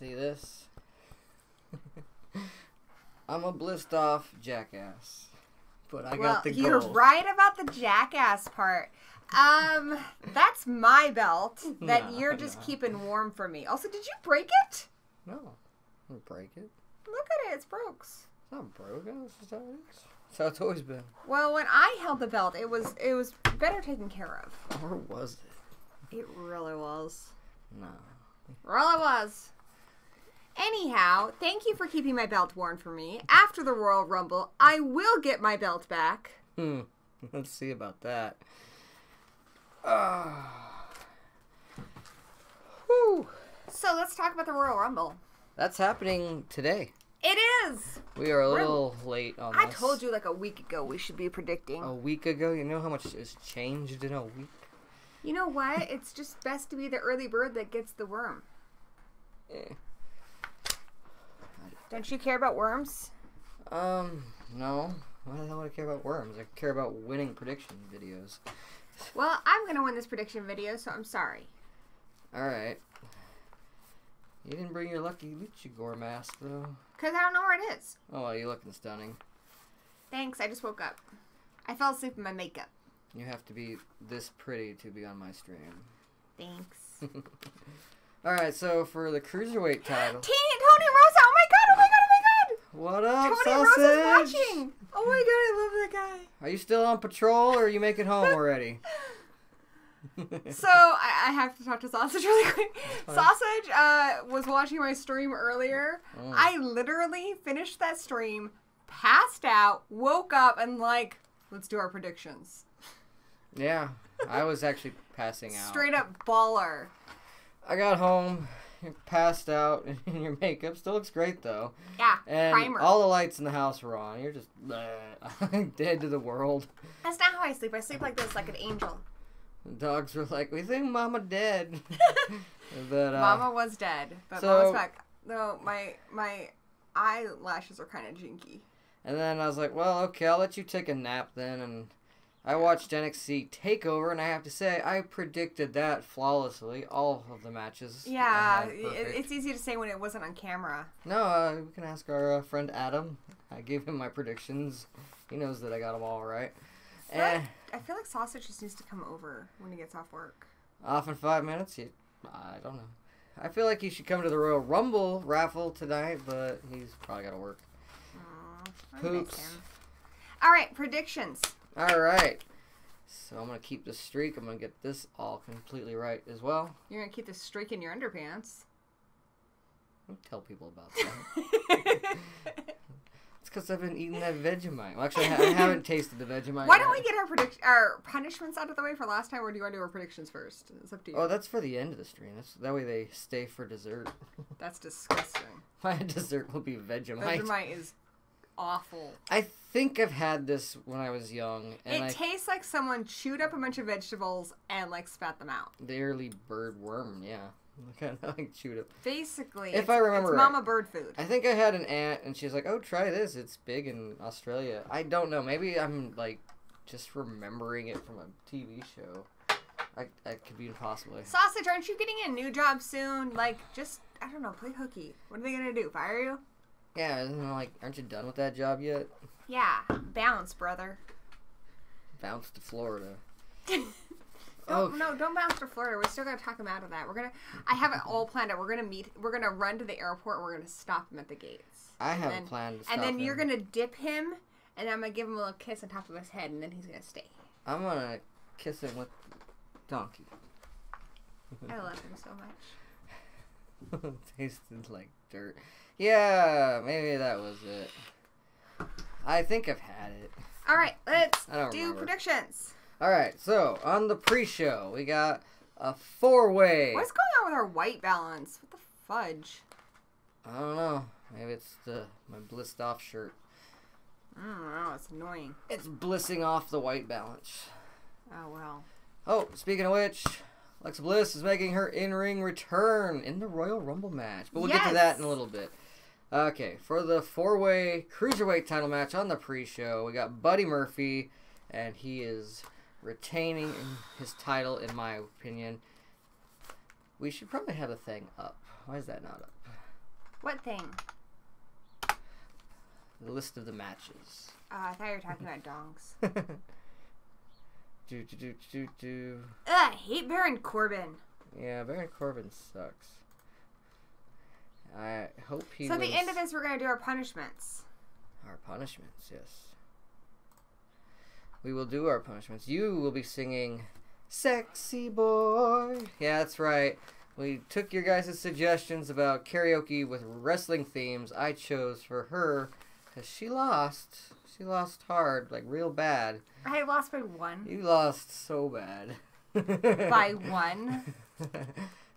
See this? I'm a blissed off jackass. But I got the gold. You're right about the jackass part. That's my belt that you're just keeping warm for me. Also, did you break it? No. I didn't break it. Look at it. It's broke. It's not broken. It's just how it is. That's how it's always been. Well, when I held the belt, it was better taken care of. Or was it? It really was. No. Really was. Anyhow, thank you for keeping my belt warm for me. After the Royal Rumble, I will get my belt back. Let's see about that. Whew. So let's talk about the Royal Rumble. That's happening today. It is. We are a little late on this. I told you like a week ago we should be predicting. A week ago? You know how much has changed in a week? You know what? It's just best to be the early bird that gets the worm. Don't you care about worms? No. Why the hell would I care about worms? I care about winning prediction videos. Well, I'm going to win this prediction video, so I'm sorry. Alright. You didn't bring your Lucky Luchagore mask, though. Because I don't know where it is. Oh, well, you're looking stunning. Thanks, I just woke up. I fell asleep in my makeup. You have to be this pretty to be on my stream. Thanks. Alright, so for the Cruiserweight title... Tony Rosa! Oh my god, oh my god, oh my god! What up, Tony Sausage? Rosa's watching! Oh my god, I love that guy. Are you still on patrol, or are you making home already? So, I have to talk to Sausage really quick. Sausage was watching my stream earlier. I literally finished that stream, passed out, woke up, and like, let's do our predictions. Yeah, I was actually passing out. Straight up baller. I got home, passed out in your makeup. Still looks great, though. Yeah, and primer. all the lights in the house were on. You're just dead to the world. That's not how I sleep. I sleep like this, like an angel. The dogs were like, we think Mama dead. But, Mama was dead, but so, Mama's back. No, my eyelashes are kind of jinky. And then I was like, well, okay, I'll let you take a nap then. And I watched NXT TakeOver, and I have to say, I predicted that flawlessly. All of the matches. Yeah, it's easy to say when it wasn't on camera. No, we can ask our friend Adam. I gave him my predictions. He knows that I got them all right. I feel like Sausage just needs to come over when he gets off work. Off in 5 minutes? I don't know. I feel like he should come to the Royal Rumble raffle tonight, but he's probably got to work. Poops. All right, predictions. All right. So I'm going to keep this streak. I'm going to get this all completely right as well. You're going to keep this streak in your underpants. Don't tell people about that. It's because I've been eating that Vegemite. Well, actually, I haven't tasted the Vegemite. Why don't we get our punishments out of the way for last time, or do you want to do our predictions first? It's up to you. Oh, that's for the end of the stream. That way they stay for dessert. That's disgusting. My dessert will be Vegemite. Vegemite is awful. I think I've had this when I was young. And it tastes like someone chewed up a bunch of vegetables and like spat them out. The early bird worm, yeah. Kind of like chewed up. Basically, if I remember it's right, mama bird food. I think I had an aunt, and she's like, "Oh, try this. It's big in Australia." I don't know. Maybe I'm like just remembering it from a TV show. That could be impossible. Sausage, aren't you getting a new job soon? Like, just I don't know, play hooky. What are they gonna do? Fire you? Yeah, isn't it like, aren't you done with that job yet? Yeah, bounce, brother. Bounce to Florida. No, don't bounce to Florida. We still gotta talk him out of that. I have it all planned out. We're gonna run to the airport. And we're gonna stop him at the gates. I have a plan to stop And then him. you're gonna dip him, and I'm gonna give him a little kiss on top of his head, and then he's gonna stay. I'm gonna kiss him with Donkey. I love him so much. Tasted like dirt. Yeah, maybe that was it. I think I've had it. All right, let's do remember. predictions. All right, so on the pre-show, we got a 4-way. What's going on with our white balance? What the fudge? I don't know. Maybe it's my blissed off shirt. I don't know. It's annoying. It's blissing off the white balance. Oh, well. Oh, speaking of which, Alexa Bliss is making her in-ring return in the Royal Rumble match. But we'll get to that in a little bit. Okay, for the 4-way Cruiserweight title match on the pre-show, we got Buddy Murphy, and he is retaining his title, in my opinion. We should probably have the thing up. Why is that not up? What thing? The list of the matches. I thought you were talking about dongs. I hate Baron Corbin. Yeah, Baron Corbin sucks. I hope he So at the end of this, we're going to do our punishments. Our punishments, yes. We will do our punishments. You will be singing Sexy Boy. Yeah, that's right. We took your guys' suggestions about karaoke with wrestling themes. I chose for her because she lost. She lost hard, like real bad. I lost by 1. You lost so bad. By 1.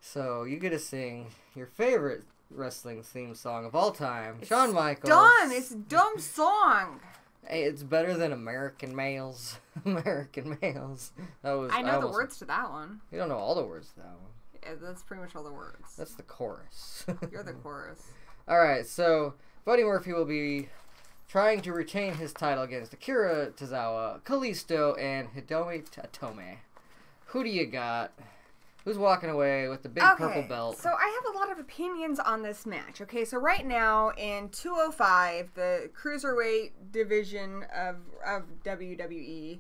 So you get to sing your favorite wrestling theme song of all time, Shawn Michaels. Done. It's a dumb song. Hey, it's better than American Males. American Males. I know the words to that one. You don't know all the words to that one. Yeah, that's pretty much all the words. That's the chorus. You're the chorus. All right, so Buddy Murphy will be trying to retain his title against Akira Tozawa, Kalisto, and Hidomi Atome. Who do you got? Who's walking away with the big purple belt? So I have a lot of opinions on this match. Okay, so right now in 205, the Cruiserweight division of WWE,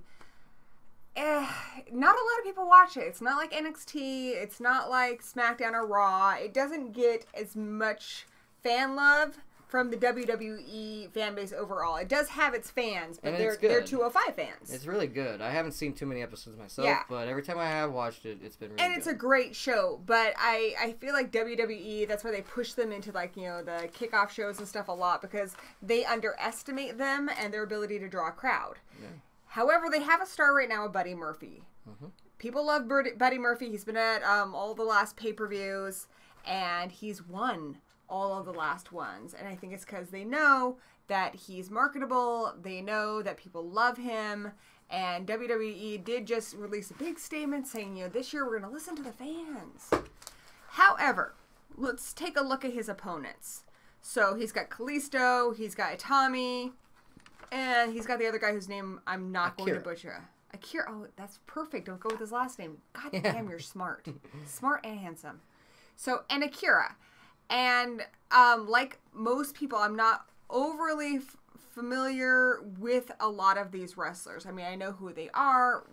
not a lot of people watch it. It's not like NXT. It's not like SmackDown or Raw. It doesn't get as much fan love from the WWE fan base overall. It does have its fans, but they're 205 fans. It's really good. I haven't seen too many episodes myself, but every time I have watched it, it's been really good. And it's a great show, but I feel like WWE, that's why they push them into the kickoff shows and stuff a lot, because they underestimate them and their ability to draw a crowd. Yeah. However, they have a star right now, Buddy Murphy. Mm-hmm. People love Buddy Murphy. He's been at all the last pay-per-views, and he's won all of the last ones. And I think it's because they know that he's marketable. They know that people love him. And WWE did just release a big statement saying, this year we're going to listen to the fans. However, let's take a look at his opponents. So he's got Kalisto, he's got Itami, and he's got the other guy whose name I'm not going to butcher. Akira. Oh, that's perfect. Don't go with his last name. God damn, you're smart. Smart and handsome. So, and Akira. And like most people, I'm not overly familiar with a lot of these wrestlers. I mean, I know who they are.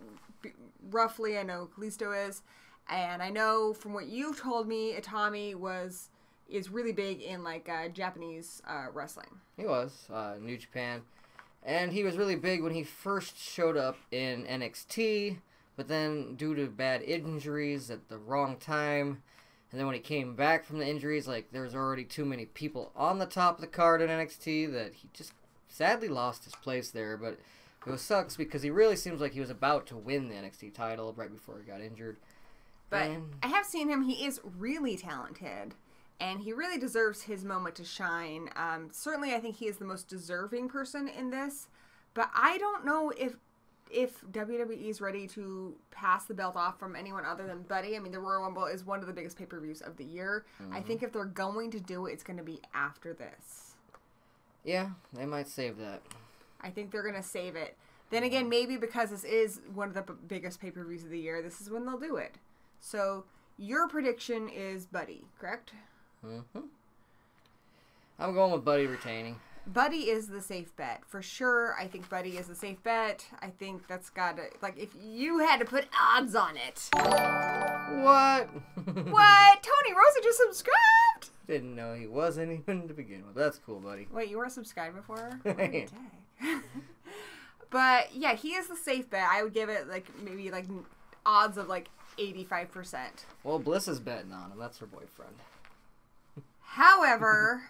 Roughly, I know who Kalisto is. And I know from what you've told me, Itami is really big in Japanese wrestling. He was, New Japan. And he was really big when he first showed up in NXT. But then due to bad injuries at the wrong time, and then when he came back from the injuries, there was already too many people on the top of the card in NXT that he just sadly lost his place there. But it sucks because he really seems like he was about to win the NXT title right before he got injured. But I have seen him. He is really talented, and he really deserves his moment to shine. Certainly, I think he is the most deserving person in this. But I don't know if WWE is ready to pass the belt off from anyone other than Buddy. I mean, the Royal Rumble is one of the biggest pay-per-views of the year. Mm-hmm. I think if they're going to do it, it's going to be after this. Yeah, they might save that. I think they're going to save it. Then again, maybe because this is one of the biggest pay-per-views of the year, this is when they'll do it. So, your prediction is Buddy, correct? Mm-hmm. I'm going with Buddy retaining. Buddy is the safe bet. For sure, I think Buddy is the safe bet. I think that's got to... if you had to put odds on it. What? What? Tony Rosa just subscribed? Didn't know he wasn't even to begin with. That's cool, buddy. Wait, you weren't subscribed before? But, yeah, he is the safe bet. I would give it, maybe, odds of, 85%. Well, Bliss is betting on him. That's her boyfriend. However...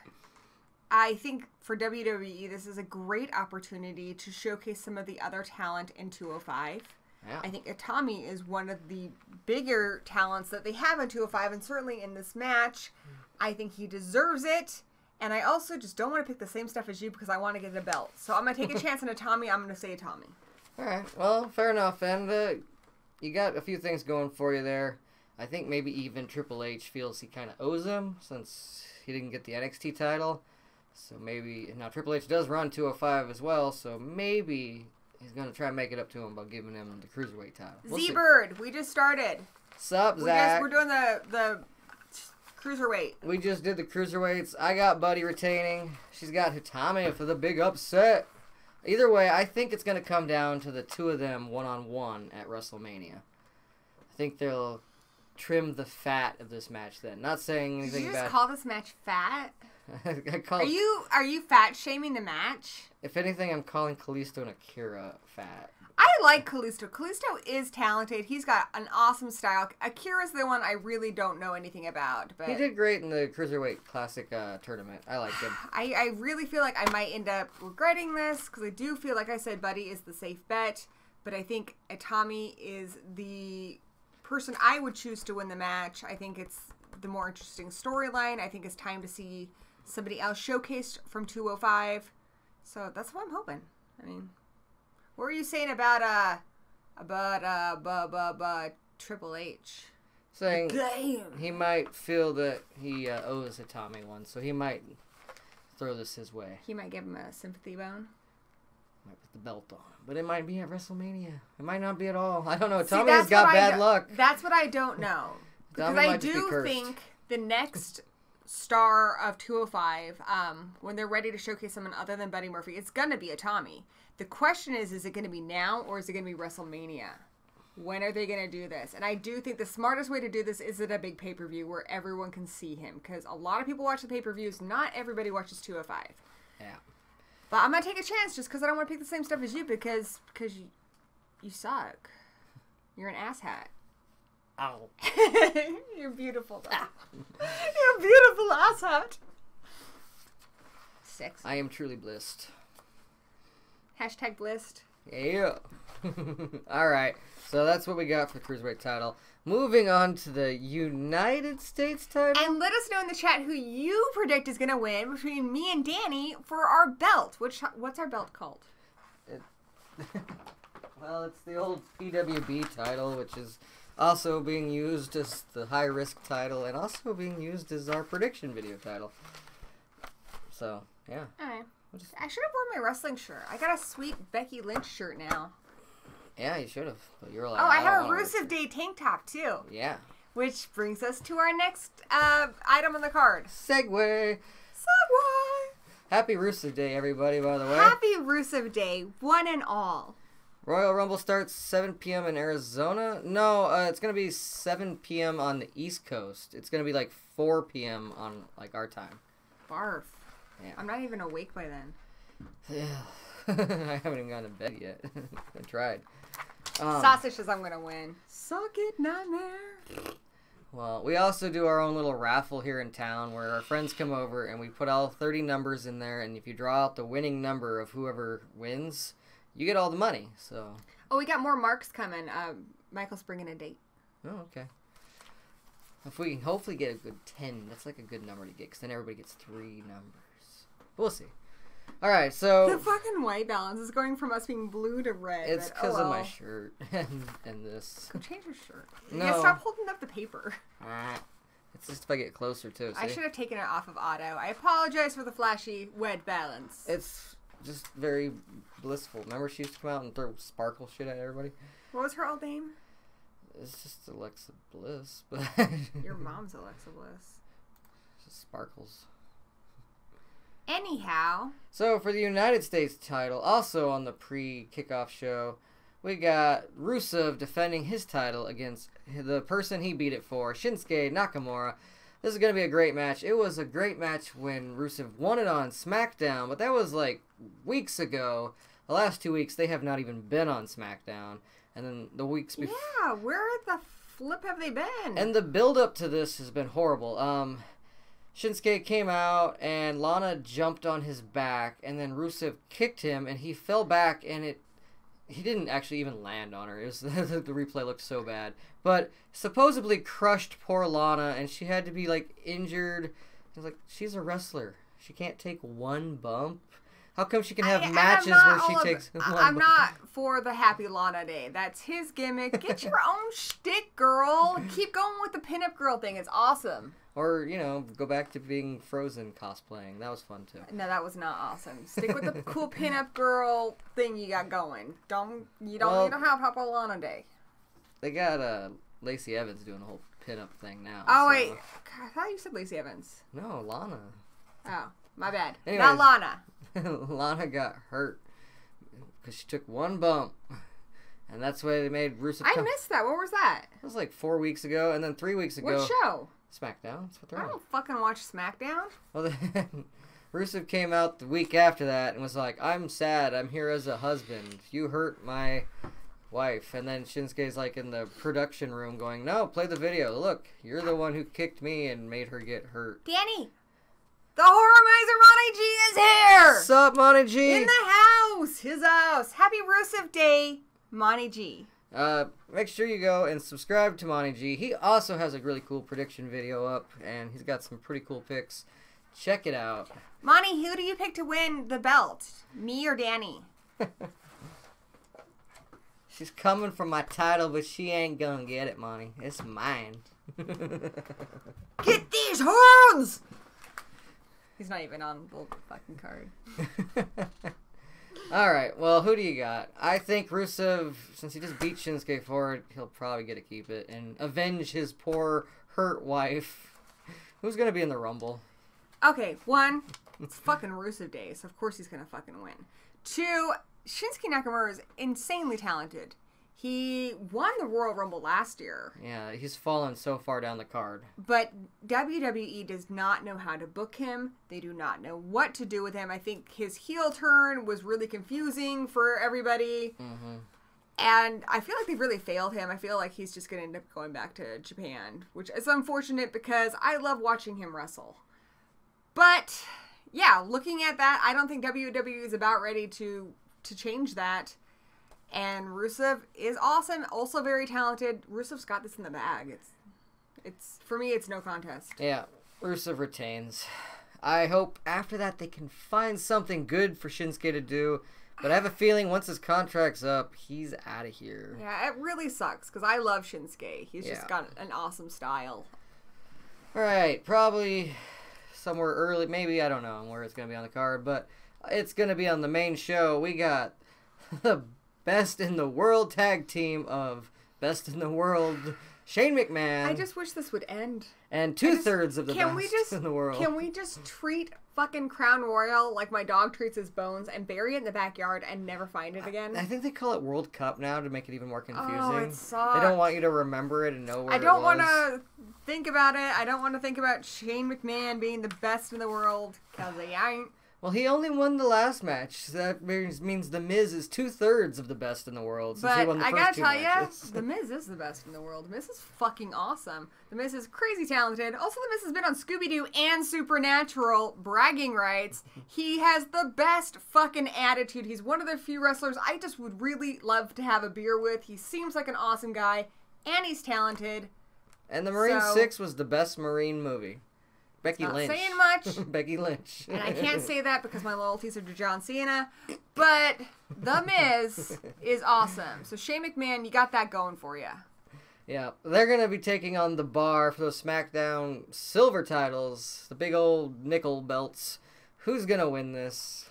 I think for WWE, this is a great opportunity to showcase some of the other talent in 205. Yeah. I think Itami is one of the bigger talents that they have in 205, and certainly in this match, I think he deserves it. And I also just don't want to pick the same stuff as you because I want to get a belt. So I'm going to take a chance on Itami. I'm going to say Itami. All right. Well, fair enough. And you got a few things going for you there. I think maybe even Triple H feels he kind of owes him since he didn't get the NXT title. So maybe, now Triple H does run 205 as well, so maybe he's going to try and make it up to him by giving him the Cruiserweight title. Z-Bird, we just started. Sup, Zach? We're doing the Cruiserweight. We just did the cruiserweights. I got Buddy retaining. She's got Hitami for the big upset. Either way, I think it's going to come down to the two of them one-on-one at WrestleMania. I think they'll trim the fat of this match then. Not saying anything Did you bad. just call this match fat? I call Are you fat shaming the match? If anything, I'm calling Kalisto and Akira fat. I like Kalisto. Kalisto is talented. He's got an awesome style. Akira's the one I really don't know anything about. But He did great in the Cruiserweight Classic tournament. I liked him. I really feel like I might end up regretting this because I do feel like I said Buddy is the safe bet. But I think Itami is the person I would choose to win the match. I think it's the more interesting storyline. I think it's time to see somebody else showcased from 205. So that's what I'm hoping. I mean, what were you saying about Triple H? Saying Damn. he might feel that he owes Itami one, so he might throw this his way. He might give him a sympathy bone. Might put the belt on him. But it might be at WrestleMania. It might not be at all. I don't know. See, Itami's got bad luck. That's what I don't know. Because I do think the next star of 205, when they're ready to showcase someone other than Buddy Murphy, it's going to be Itami. The question is it going to be now or is it going to be WrestleMania? When are they going to do this? And I do think the smartest way to do this is at a big pay-per-view where everyone can see him. Because a lot of people watch the pay-per-views. Not everybody watches 205. Yeah. But I'm going to take a chance just because I don't want to pick the same stuff as you because you suck. You're an asshat. Ow. You're beautiful, though. You're a beautiful asshat. Sexy. I am truly blissed. Hashtag blissed. Yeah. All right. So that's what we got for the Cruiserweight title. Moving on to the United States title. And let us know in the chat who you predict is going to win between me and Danny for our belt. What's our belt called? Well, it's the old PWB title, which is also being used as the high-risk title and also being used as our prediction video title. So, yeah. All right. I should have worn my wrestling shirt. I got a sweet Becky Lynch shirt now. Yeah, you should have. But you're like, oh, I have a Rusev Day tank top, too. Yeah. Which brings us to our next item on the card. Segway. Happy Rusev Day, everybody, by the way. Happy Rusev Day, one and all. Royal Rumble starts 7 p.m. in Arizona. No, it's going to be 7 p.m. on the East Coast. It's going to be like 4 p.m. on like our time. Barf. Yeah. I'm not even awake by then. Yeah. I haven't even gone to bed yet. I tried. Sausage says I'm going to win. Suck it, nightmare. Well, we also do our own little raffle here in town where our friends come over and we put all 30 numbers in there, and if you draw out the winning number of whoever wins, you get all the money. So. Oh, we got more marks coming. Michael's bringing a date. Oh, okay. If we can hopefully get a good 10, that's like a good number to get, because then everybody gets 3 numbers. But we'll see. All right, so the fucking white balance is going from us being blue to red. It's because of my shirt and this. Go change your shirt. No. Yeah, stop holding up the paper. It's just if I get closer too. See? I should have taken it off of auto. I apologize for the flashy wet balance. It's just very blissful. Remember she used to come out and throw sparkle shit at everybody? What was her old name? It's just Alexa Bliss, but your mom's Alexa Bliss. Just sparkles. Anyhow. So for the United States title, also on the pre-kickoff show, we got Rusev defending his title against the person he beat it for, Shinsuke Nakamura. This is going to be a great match. It was a great match when Rusev won it on SmackDown, but that was like weeks ago. The last 2 weeks, they have not even been on SmackDown. And then the weeks before... Yeah, where the flip have they been? And the build-up to this has been horrible. Shinsuke came out, and Lana jumped on his back, and then Rusev kicked him, and he fell back, and he didn't actually even land on her. It was, the replay looked so bad. But supposedly crushed poor Lana, and she had to be, like, injured. It was like, she's a wrestler. She can't take one bump. How come she can have matches where she takes one bump? I'm not for the Happy Lana Day. That's his gimmick. Get your own shtick, girl. Keep going with the pinup girl thing. It's awesome. Or, go back to being Frozen cosplaying. That was fun, too. No, that was not awesome. Stick with the cool pinup girl thing you got going. You don't need to have Happy Lana Day. They got Lacey Evans doing a whole pinup thing now. Oh, wait. God, I thought you said Lacey Evans. No, Lana. Oh, my bad. Anyways, not Lana. Lana got hurt because she took one bump. And that's why they made Rusev... I missed that. What was that? It was like 4 weeks ago, and then 3 weeks ago... What show? SmackDown. That's what they're I on. don't fucking watch SmackDown. Well, then Rusev came out the week after that and was like, I'm sad. I'm here as a husband. You hurt my wife. And then Shinsuke's like in the production room going, no, play the video. Look, you're the one who kicked me and made her get hurt. Danny, the Horror Monty G is here. What's up, Monty G? In the house. His house. Happy Rusev Day, Monty G. Make sure you go and subscribe to Monty G. He also has a really cool prediction video up, and he's got some pretty cool picks. Check it out. Monty, who do you pick to win the belt? Me or Danny? She's coming for my title, but she ain't gonna get it, Monty. It's mine. Get these horns! He's not even on the fucking card. Alright, well, who do you got? I think Rusev, since he just beat Shinsuke for it, he'll probably get to keep it and avenge his poor, hurt wife. Who's gonna be in the Rumble? Okay, 1, it's fucking Rusev Day, so of course he's gonna fucking win. 2, Shinsuke Nakamura is insanely talented. He won the Royal Rumble last year. Yeah, he's fallen so far down the card. But WWE does not know how to book him. They do not know what to do with him. I think his heel turn was really confusing for everybody. Mm-hmm. And I feel like they've really failed him. I feel like he's just going to end up going back to Japan, which is unfortunate because I love watching him wrestle. But, yeah, looking at that, I don't think WWE is about ready to change that. And Rusev is awesome, also very talented. Rusev's got this in the bag. It's for me, it's no contest. Yeah, Rusev retains. I hope after that they can find something good for Shinsuke to do. But I have a feeling once his contract's up, he's out of here. Yeah, it really sucks because I love Shinsuke. He's just got an awesome style. All right, probably somewhere early, maybe, I don't know where it's going to be on the card, but it's going to be on the main show. We got the Best in the World tag team of Best in the World, Shane McMahon. I just wish this would end. And 2/3 of the best in the world. Can we just treat fucking Crown Royal like my dog treats his bones and bury it in the backyard and never find it again? I think they call it World Cup now to make it even more confusing. Oh, it sucks. They don't want you to remember it and know where I don't want to think about it. I don't want to think about Shane McMahon being the best in the world because he ain't. Well, he only won the last match. So that means The Miz is 2/3 of the best in the world. Since he won the I first gotta two tell matches. you, The Miz is the best in the world. The Miz is fucking awesome. The Miz is crazy talented. Also, The Miz has been on Scooby-Doo and Supernatural, bragging rights. He has the best fucking attitude. He's one of the few wrestlers I just would really love to have a beer with. He seems like an awesome guy, and he's talented. And The Marine 6 was the best Marine movie. Becky Lynch. Not saying much. Becky Lynch. And I can't say that because my loyalties are to John Cena. But The Miz is awesome. So Shane McMahon, you got that going for you. Yeah, they're going to be taking on The Bar for those SmackDown silver titles. The big old nickel belts. Who's going to win this?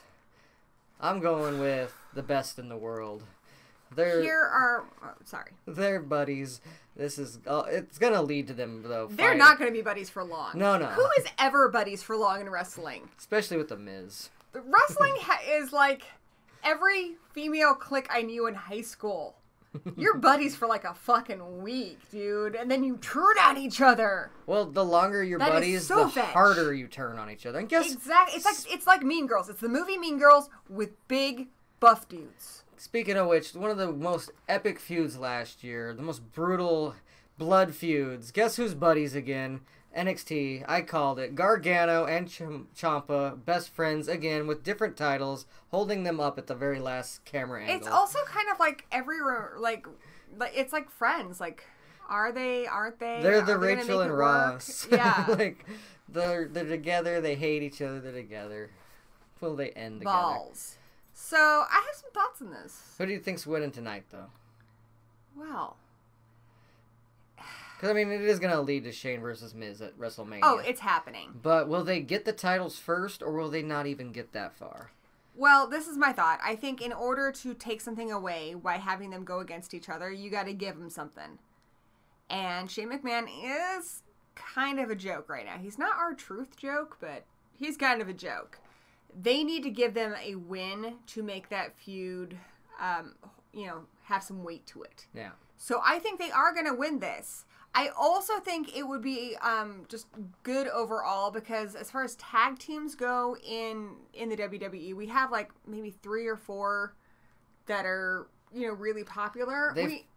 I'm going with the Best in the World. They're buddies. This is it's gonna lead to them though. They're not gonna be buddies for long. No. Who is ever buddies for long in wrestling? Especially with the Miz. The wrestling is like every female clique I knew in high school. You're buddies for like a fucking week, dude, and then you turn on each other. Well, the longer you're buddies, the harder you turn on each other. And guess exactly, it's like Mean Girls. It's the movie Mean Girls with big buff dudes. Speaking of which, one of the most epic feuds last year, the most brutal blood feuds. Guess who's buddies again? NXT. I called it. Gargano and Ciampa, best friends again with different titles, holding them up at the very last camera angle. It's also kind of like it's like friends. Like, are they? Aren't they? They're the Rachel and Ross. Yeah. Like they're together. They hate each other. They're together. Will they end together? Balls. So, I have some thoughts on this. Who do you think's winning tonight, though? Well. Because, I mean, it is going to lead to Shane versus Miz at WrestleMania. Oh, it's happening. But will they get the titles first, or will they not even get that far? Well, this is my thought. I think in order to take something away by having them go against each other, you got to give them something. And Shane McMahon is kind of a joke right now. He's not R-Truth joke, but he's kind of a joke. They need to give them a win to make that feud, have some weight to it. Yeah. So I think they are going to win this. I also think it would be just good overall because as far as tag teams go in the WWE, we have like maybe 3 or 4 that are, really popular.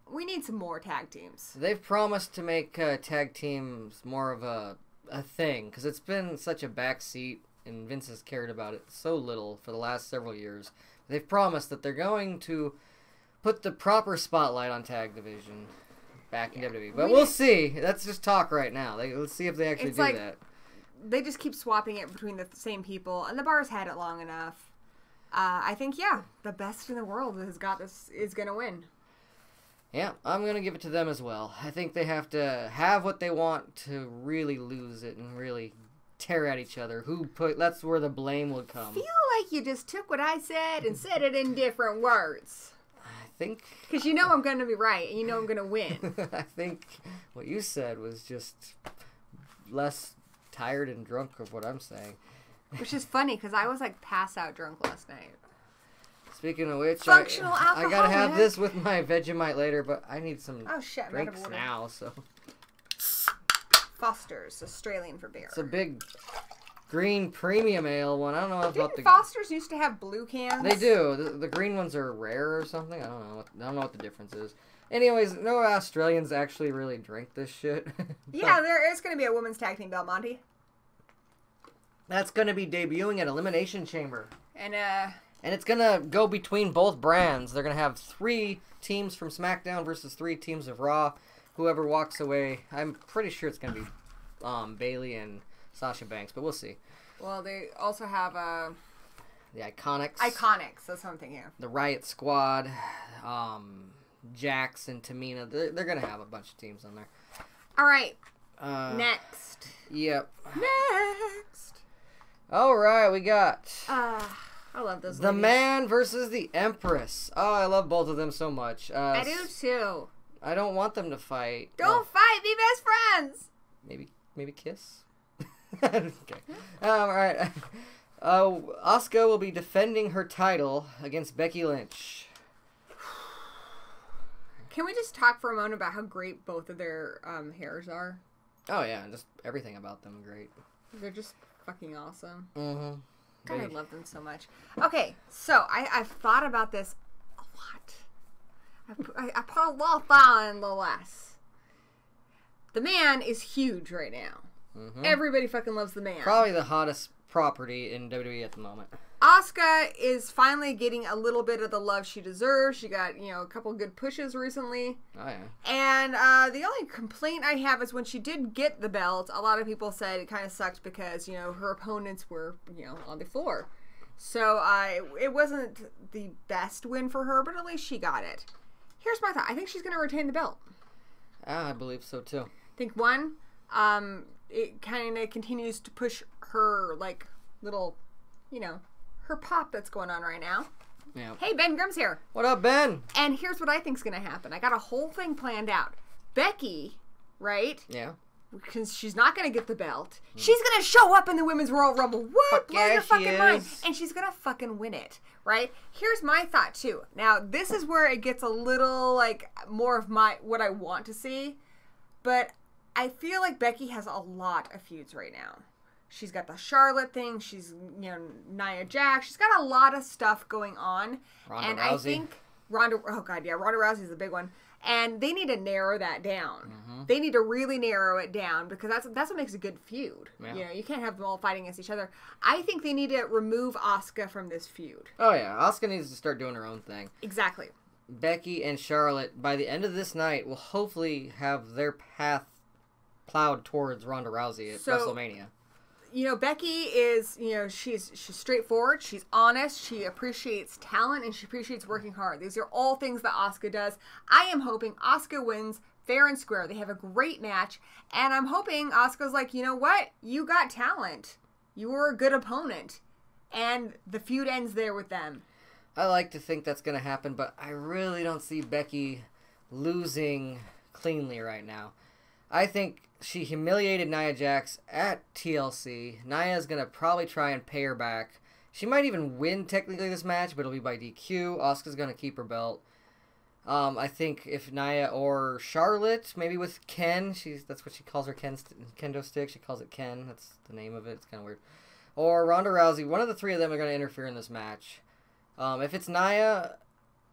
We need some more tag teams. They've promised to make tag teams more of a thing because it's been such a backseat and Vince has cared about it so little for the last several years. They've promised that they're going to put the proper spotlight on tag division back in WWE. But we'll see. That's just talk right now. Let's see if they actually do that. They just keep swapping it between the same people, and the bar's had it long enough. I think, the best in the world is going to win. Yeah, I'm going to give it to them as well. I think they have to have what they want to really lose it and really tear at each other. That's where the blame would come. I feel like you just took what I said and said it in different words. I think... Because you know I'm going to be right, and you know I'm going to win. I think what you said was just less tired and drunk of what I'm saying. Which is funny, because I was, passed out drunk last night. Speaking of which, Functional alcoholic. I gotta have this with my Vegemite later, but I need some drinks water now, so... Foster's, Australian for beer. It's a big green premium ale one. I don't know about Didn't Foster's used to have blue cans? They do. The green ones are rare or something. I don't know what the difference is. Anyways, no Australians actually really drink this shit. Yeah, there is going to be a women's tag team belt, Monty. That's going to be debuting at Elimination Chamber. And it's going to go between both brands. They're going to have 3 teams from SmackDown versus 3 teams of Raw. Whoever walks away, I'm pretty sure it's going to be Bayley and Sasha Banks, but we'll see. Well, they also have the Iconics. Iconics, that's what I'm thinking of. The Riot Squad, Jax and Tamina. They're going to have a bunch of teams on there. All right. Next. Yep. Next. All right, we got... I love those The ladies. Man versus the Empress. Oh, I love both of them so much. I do too. I don't want them to fight. Don't fight. Be best friends. Maybe kiss. Okay. All right. Asuka will be defending her title against Becky Lynch. Can we just talk for a moment about how great both of their hairs are? Oh yeah, just everything about them great. They're just fucking awesome. Mm-hmm. God, I love them so much. Okay, so I've thought about this a lot. I put a lot of thought in the less. The Man is huge right now. Mm-hmm. Everybody fucking loves the Man. Probably the hottest property in WWE at the moment. Asuka is finally getting a little bit of the love she deserves. She got, a couple good pushes recently. Oh, yeah. And the only complaint I have is when she did get the belt, a lot of people said it kind of sucked because, her opponents were, on the floor. So it wasn't the best win for her, but at least she got it. Here's my thought. I think she's going to retain the belt. I believe so, too. I think, one, it kind of continues to push her, little, her pop that's going on right now. Yeah. Hey, Ben Grimm's here. What up, Ben? And here's what I think's going to happen. I got a whole thing planned out. Becky, right? Yeah. Because she's not going to get the belt. She's going to show up in the Women's Royal Rumble. What? Blow your fucking mind. And she's going to fucking win it, right? Here's my thought, too. Now, this is where it gets a little, more of what I want to see. But I feel like Becky has a lot of feuds right now. She's got the Charlotte thing. She's, Nia Jax. She's got a lot of stuff going on. Ronda Rousey. I think Ronda Rousey's a big one. And they need to narrow that down. Mm-hmm. They need to really narrow it down because that's what makes a good feud. Yeah. You can't have them all fighting against each other. I think they need to remove Asuka from this feud. Oh, yeah. Asuka needs to start doing her own thing. Exactly. Becky and Charlotte, by the end of this night, will hopefully have their path plowed towards Ronda Rousey at WrestleMania. Becky is, she's straightforward, she's honest, she appreciates talent, and she appreciates working hard. These are all things that Asuka does. I am hoping Asuka wins fair and square. They have a great match, and I'm hoping Asuka's like, you know what? You got talent. You were a good opponent. And the feud ends there with them. I like to think that's going to happen, but I really don't see Becky losing cleanly right now. I think she humiliated Nia Jax at TLC. Nia's going to probably try and pay her back. She might even win technically this match, but it'll be by DQ. Asuka's going to keep her belt. I think if Nia or Charlotte, maybe with Ken, that's what she calls her kendo stick. She calls it Ken. That's the name of it. It's kind of weird. Or Ronda Rousey. One of the three of them are going to interfere in this match. If it's Nia,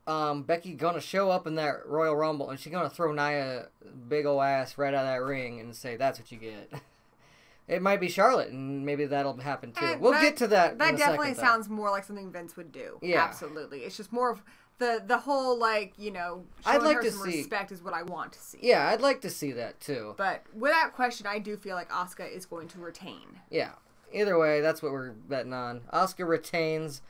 Becky going to show up in that Royal Rumble, and she's going to throw Nia big ol' ass right out of that ring and say, that's what you get. It might be Charlotte, and maybe that'll happen too. We'll get to that. That definitely sounds more like something Vince would do. Yeah, absolutely. It's just more of the whole showing I'd like her to some see respect is what I want to see. Yeah, I'd like to see that too. But without question, I do feel like Asuka is going to retain. Yeah. Either way, that's what we're betting on. Asuka retains,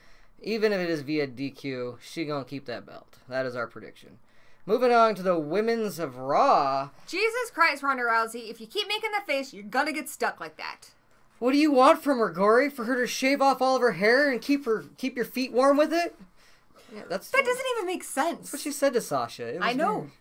even if it is via DQ. She gonna keep that belt. That is our prediction. Moving on to the women's of Raw. Jesus Christ, Ronda Rousey, if you keep making that face, you're gonna get stuck like that. What do you want from her, Gory? For her to shave off all of her hair and keep your feet warm with it? Yeah, that doesn't even make sense. That's what she said to Sasha. I know. Weird.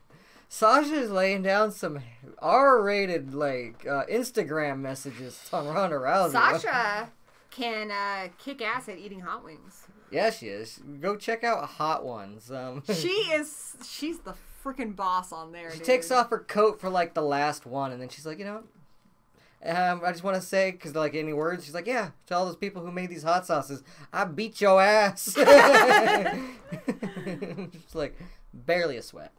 Sasha is laying down some R-rated Instagram messages on Ronda Rousey. Sasha can kick ass at eating hot wings. Yeah, she is. Go check out Hot Ones. She's the freaking boss on there. She takes off her coat for the last one, and then she's like, I just want to say, because any words, she's like, yeah, to all those people who made these hot sauces, I beat your ass. It's barely a sweat.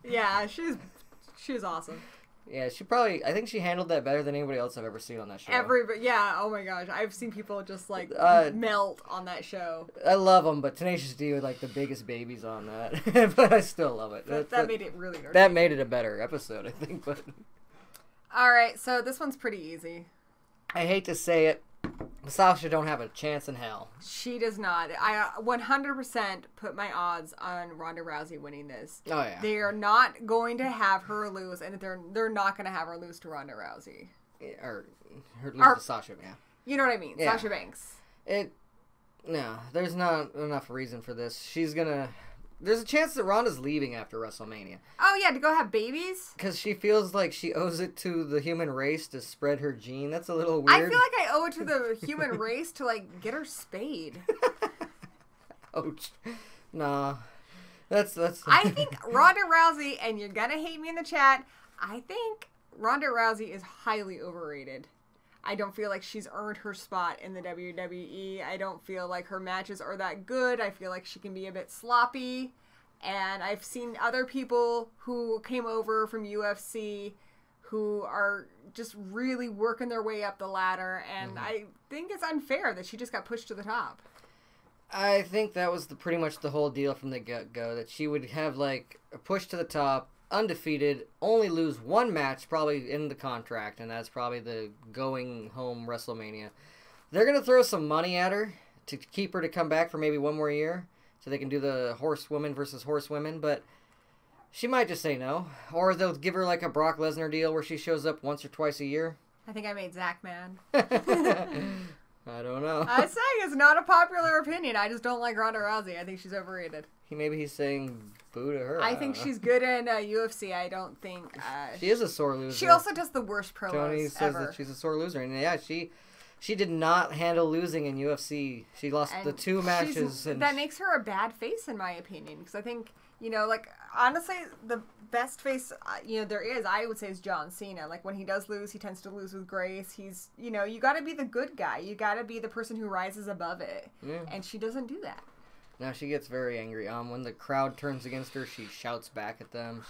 Yeah, she's awesome. Yeah, I think she handled that better than anybody else I've ever seen on that show. Oh my gosh, I've seen people just melt on that show. I love them, but Tenacious D were the biggest babies on that. But I still love it. That made it really entertaining. That made it a better episode, I think. But alright, so this one's pretty easy. I hate to say it, Sasha don't have a chance in hell. She does not. I 100% put my odds on Ronda Rousey winning this. Oh yeah. They are not going to have her lose, and they're not going to have her lose to Ronda Rousey. Or her lose to Sasha, yeah. You know what I mean? Yeah. Sasha Banks. No, there's not enough reason for this. There's a chance that Ronda's leaving after WrestleMania. Oh, yeah, to go have babies? Because she feels like she owes it to the human race to spread her gene. That's a little weird. I feel like I owe it to the human race to, get her spayed. Ouch. Nah. That's... I think Ronda Rousey, and you're gonna hate me in the chat, I think Ronda Rousey is highly overrated. I don't feel like she's earned her spot in the WWE. I don't feel like her matches are that good. I feel like she can be a bit sloppy. And I've seen other people who came over from UFC who are just really working their way up the ladder. And I think it's unfair that she just got pushed to the top. I think that was pretty much the whole deal from the get-go. That she would have a push to the top, undefeated, only lose one match probably in the contract, and that's probably the going home WrestleMania. They're going to throw some money at her to keep her to come back for maybe one more year so they can do the horsewoman versus horsewomen, but she might just say no. Or they'll give her a Brock Lesnar deal where she shows up once or twice a year. I think I made Zach mad. I don't know. I'm saying it's not a popular opinion. I just don't like Ronda Rousey. I think she's overrated. Maybe he's saying boo to her. I think she's good in UFC. I don't think... she is a sore loser. She also does the worst promos Tony says that she's a sore loser. And yeah, she did not handle losing in UFC. She lost the two matches. That makes her a bad face, in my opinion. Because I think, honestly, the best face, there is, I would say, is John Cena. When he does lose, he tends to lose with grace. He's, you got to be the good guy. You got to be the person who rises above it. Yeah. And she doesn't do that. No, she gets very angry. When the crowd turns against her, she shouts back at them.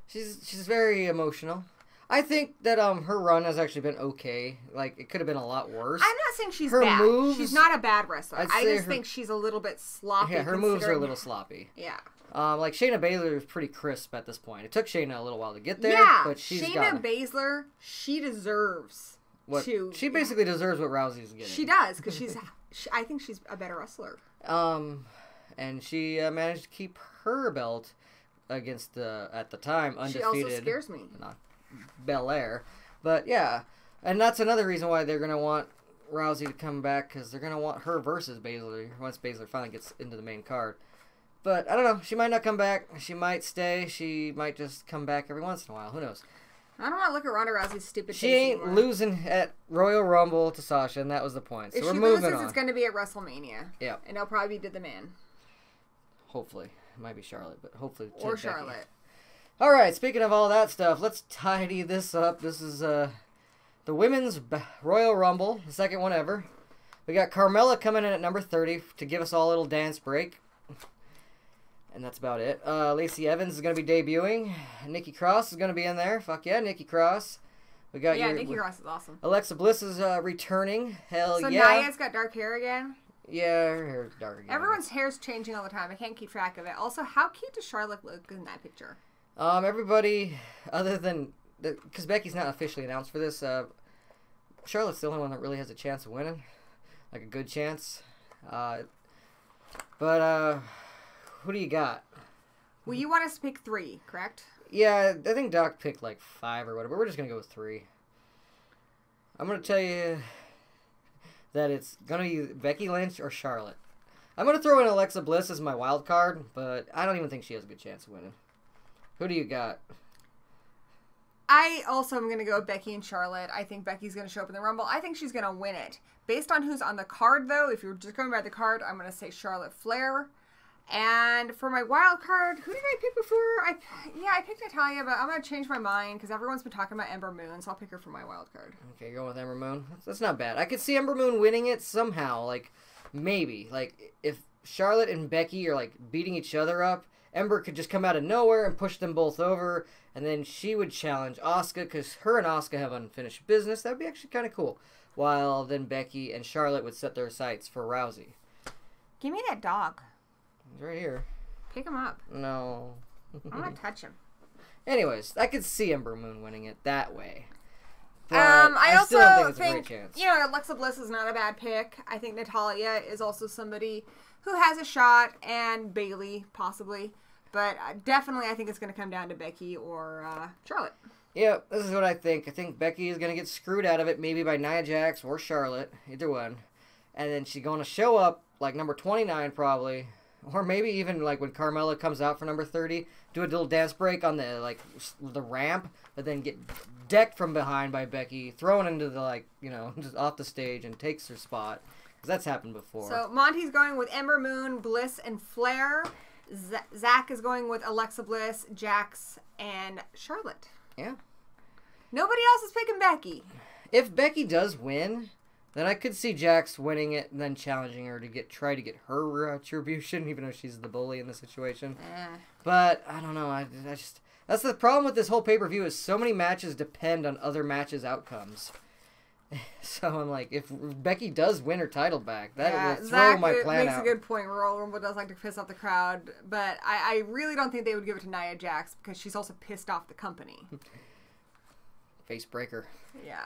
She's very emotional. I think that her run has actually been okay. It could have been a lot worse. I'm not saying she's bad. Moves, she's not a bad wrestler. I just think she's a little bit sloppy. Yeah, her moves are a little sloppy. Yeah. Shayna Baszler is pretty crisp at this point. It took Shayna a little while to get there, but Shayna Baszler, she deserves She basically deserves what Rousey's getting. She does, because I think she's a better wrestler. And she managed to keep her belt against at the time, undefeated. She also scares me. Not Belair. But yeah, and that's another reason why they're going to want Rousey to come back, because they're going to want her versus Baszler once Baszler finally gets into the main card. But I don't know. She might not come back. She might stay. She might just come back every once in a while. Who knows? I don't want to look at Ronda Rousey's stupid. She ain't anymore. losing at Royal Rumble to Sasha, and that was the point. So if we're she moving loses, on. it's going to be at WrestleMania. Yeah. And it'll probably be to the man. Hopefully. It might be Charlotte, but hopefully to Or Becky. Charlotte. All right, speaking of all that stuff, let's tidy this up. This is the Women's Royal Rumble, the second one ever. We got Carmella coming in at number 30 to give us all a little dance break. And that's about it. Lacey Evans is going to be debuting. Nikki Cross is going to be in there. Fuck yeah, Nikki Cross. We got Nikki Cross is awesome. Alexa Bliss is returning. Hell so yeah. So Nia's got dark hair again? Yeah, her hair's dark again. Everyone's hair's changing all the time. I can't keep track of it. Also, how cute does Charlotte look in that picture? Everybody, other than... Because Becky's not officially announced for this, Charlotte's the only one that really has a chance of winning. Like a good chance. But who do you got? Well, you want us to pick 3, correct? Yeah, I think Doc picked like 5 or whatever. We're just going to go with 3. I'm going to tell you that it's going to be Becky Lynch or Charlotte. I'm going to throw in Alexa Bliss as my wild card, but I don't even think she has a good chance of winning. Who do you got? I also am going to go with Becky and Charlotte. I think Becky's going to show up in the Rumble. I think she's going to win it. Based on who's on the card, though, if you're just going by the card, I'm going to say Charlotte Flair. And for my wild card, who did I pick before? I picked Natalya, but I'm going to change my mind because everyone's been talking about Ember Moon, so I'll pick her for my wild card. Okay, going with Ember Moon. That's not bad. I could see Ember Moon winning it somehow. Like, maybe. Like, if Charlotte and Becky are, like, beating each other up, Ember could just come out of nowhere and push them both over, and then she would challenge Asuka, because her and Asuka have unfinished business. That would be actually kind of cool. While then Becky and Charlotte would set their sights for Rousey. Give me that dog. He's right here. Pick him up. No. I'm going to touch him. Anyways, I could see Ember Moon winning it that way. But I also still don't think it's a think, great chance. you know, Alexa Bliss is not a bad pick. I think Natalya is also somebody who has a shot, and Bayley, possibly. But definitely I think it's going to come down to Becky or Charlotte. Yeah, this is what I think. I think Becky is going to get screwed out of it, maybe by Nia Jax or Charlotte, either one. And then she's going to show up, like, number 29 probably. Or maybe even, like, when Carmella comes out for number 30, do a little dance break on the, like, the ramp, but then get decked from behind by Becky, thrown into the, like, you know, just off the stage and takes her spot. Because that's happened before. So Monty's going with Ember Moon, Bliss, and Flair. Zach is going with Alexa Bliss, Jax, and Charlotte. Yeah. Nobody else is picking Becky. If Becky does win, then I could see Jax winning it and then challenging her to try to get her retribution, even though she's the bully in the situation. But I don't know. I just that's the problem with this whole pay-per-view is so many matches depend on other matches' outcomes. So I'm like, if Becky does win her title back, that will throw my plan out. Zach makes a good point. Royal Rumble does like to piss off the crowd, but I really don't think they would give it to Nia Jax because she's also pissed off the company. Face breaker. Yeah.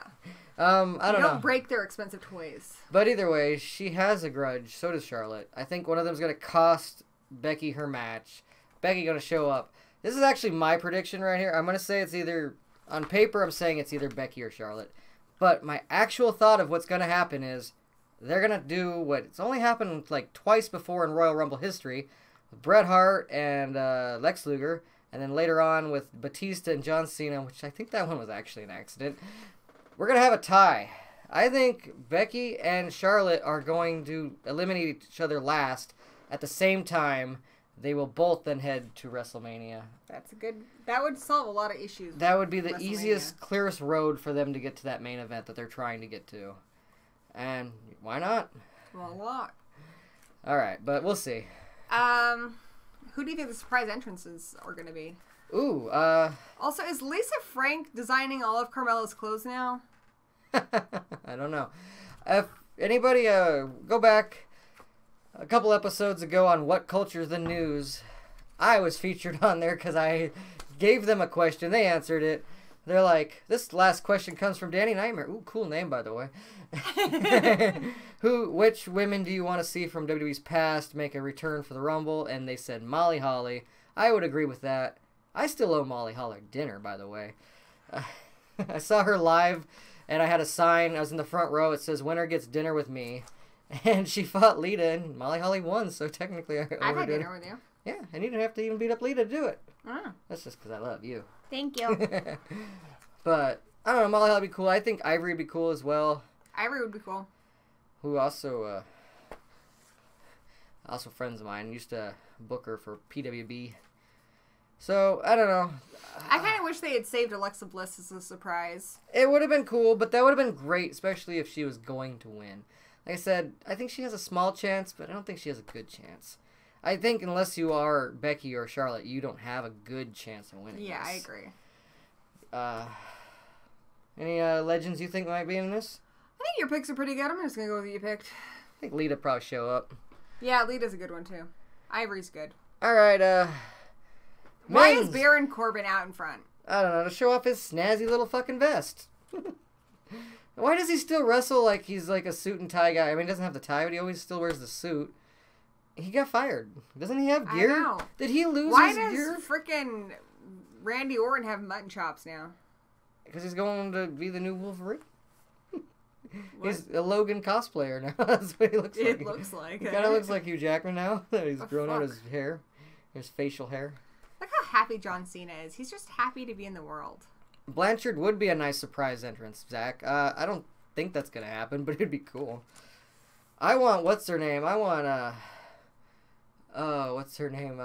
I don't know. Don't break their expensive toys. But either way, she has a grudge. So does Charlotte. I think one of them's going to cost Becky her match. Becky going to show up. This is actually my prediction right here. I'm going to say it's either, on paper, I'm saying it's either Becky or Charlotte. But my actual thought of what's going to happen is they're going to do what it's only happened like twice before in Royal Rumble history. With Bret Hart and Lex Luger. And then later on with Batista and John Cena, which I think that one was actually an accident. We're going to have a tie. I think Becky and Charlotte are going to eliminate each other last at the same time. They will both then head to WrestleMania. That would solve a lot of issues. That would be the easiest, clearest road for them to get to that main event that they're trying to get to. And why not? Well, what? All right, but we'll see. Who do you think the surprise entrances are going to be? Ooh, Also, is Lisa Frank designing all of Carmella's clothes now? I don't know. If anybody, go back a couple episodes ago on What Culture's the News. I was featured on there because I gave them a question. They answered it. They're like, this last question comes from Danny Nightmare. Ooh, cool name, by the way. Which women do you want to see from WWE's past make a return for the Rumble? And they said Molly Holly. I would agree with that. I still owe Molly Holly dinner, by the way. I saw her live, and I had a sign. I was in the front row. It says, winner gets dinner with me. And she fought Lita, and Molly Holly won, so technically I owe her I've had dinner with you. Yeah, and you didn't have to even beat up Lita to do it. Oh. That's just because I love you. Thank you. But, I don't know, Molly Holly would be cool. I think Ivory would be cool as well. Ivory would be cool. Who also friends of mine, used to book her for PWB. So, I don't know. I kind of wish they had saved Alexa Bliss as a surprise. It would have been cool, but that would have been great, especially if she was going to win. Like I said, I think she has a small chance, but I don't think she has a good chance. I think unless you are Becky or Charlotte, you don't have a good chance of winning Yeah, this. I agree. Any legends you think might be in this? I think your picks are pretty good. I'm just going to go with what you picked. I think Lita probably show up. Yeah, Lita's a good one, too. Ivory's good. All right, Why is Baron Corbin out in front? I don't know, to show off his snazzy little fucking vest. Why does he still wrestle like he's like a suit and tie guy? I mean, he doesn't have the tie, but he always still wears the suit. He got fired. Doesn't he have gear? I know. Did he lose Why his gear? does frickin' Randy Orton have mutton chops now? Because he's going to be the new Wolverine. He's a Logan cosplayer now. That's what he looks like. It looks like He kind of looks like Hugh Jackman now. He's grown out fuck? his hair. His facial hair. Look how happy John Cena is. He's just happy to be in the world. Blanchard would be a nice surprise entrance, Zach. I don't think that's going to happen, but it'd be cool. I want, what's her name? I want, what's her name?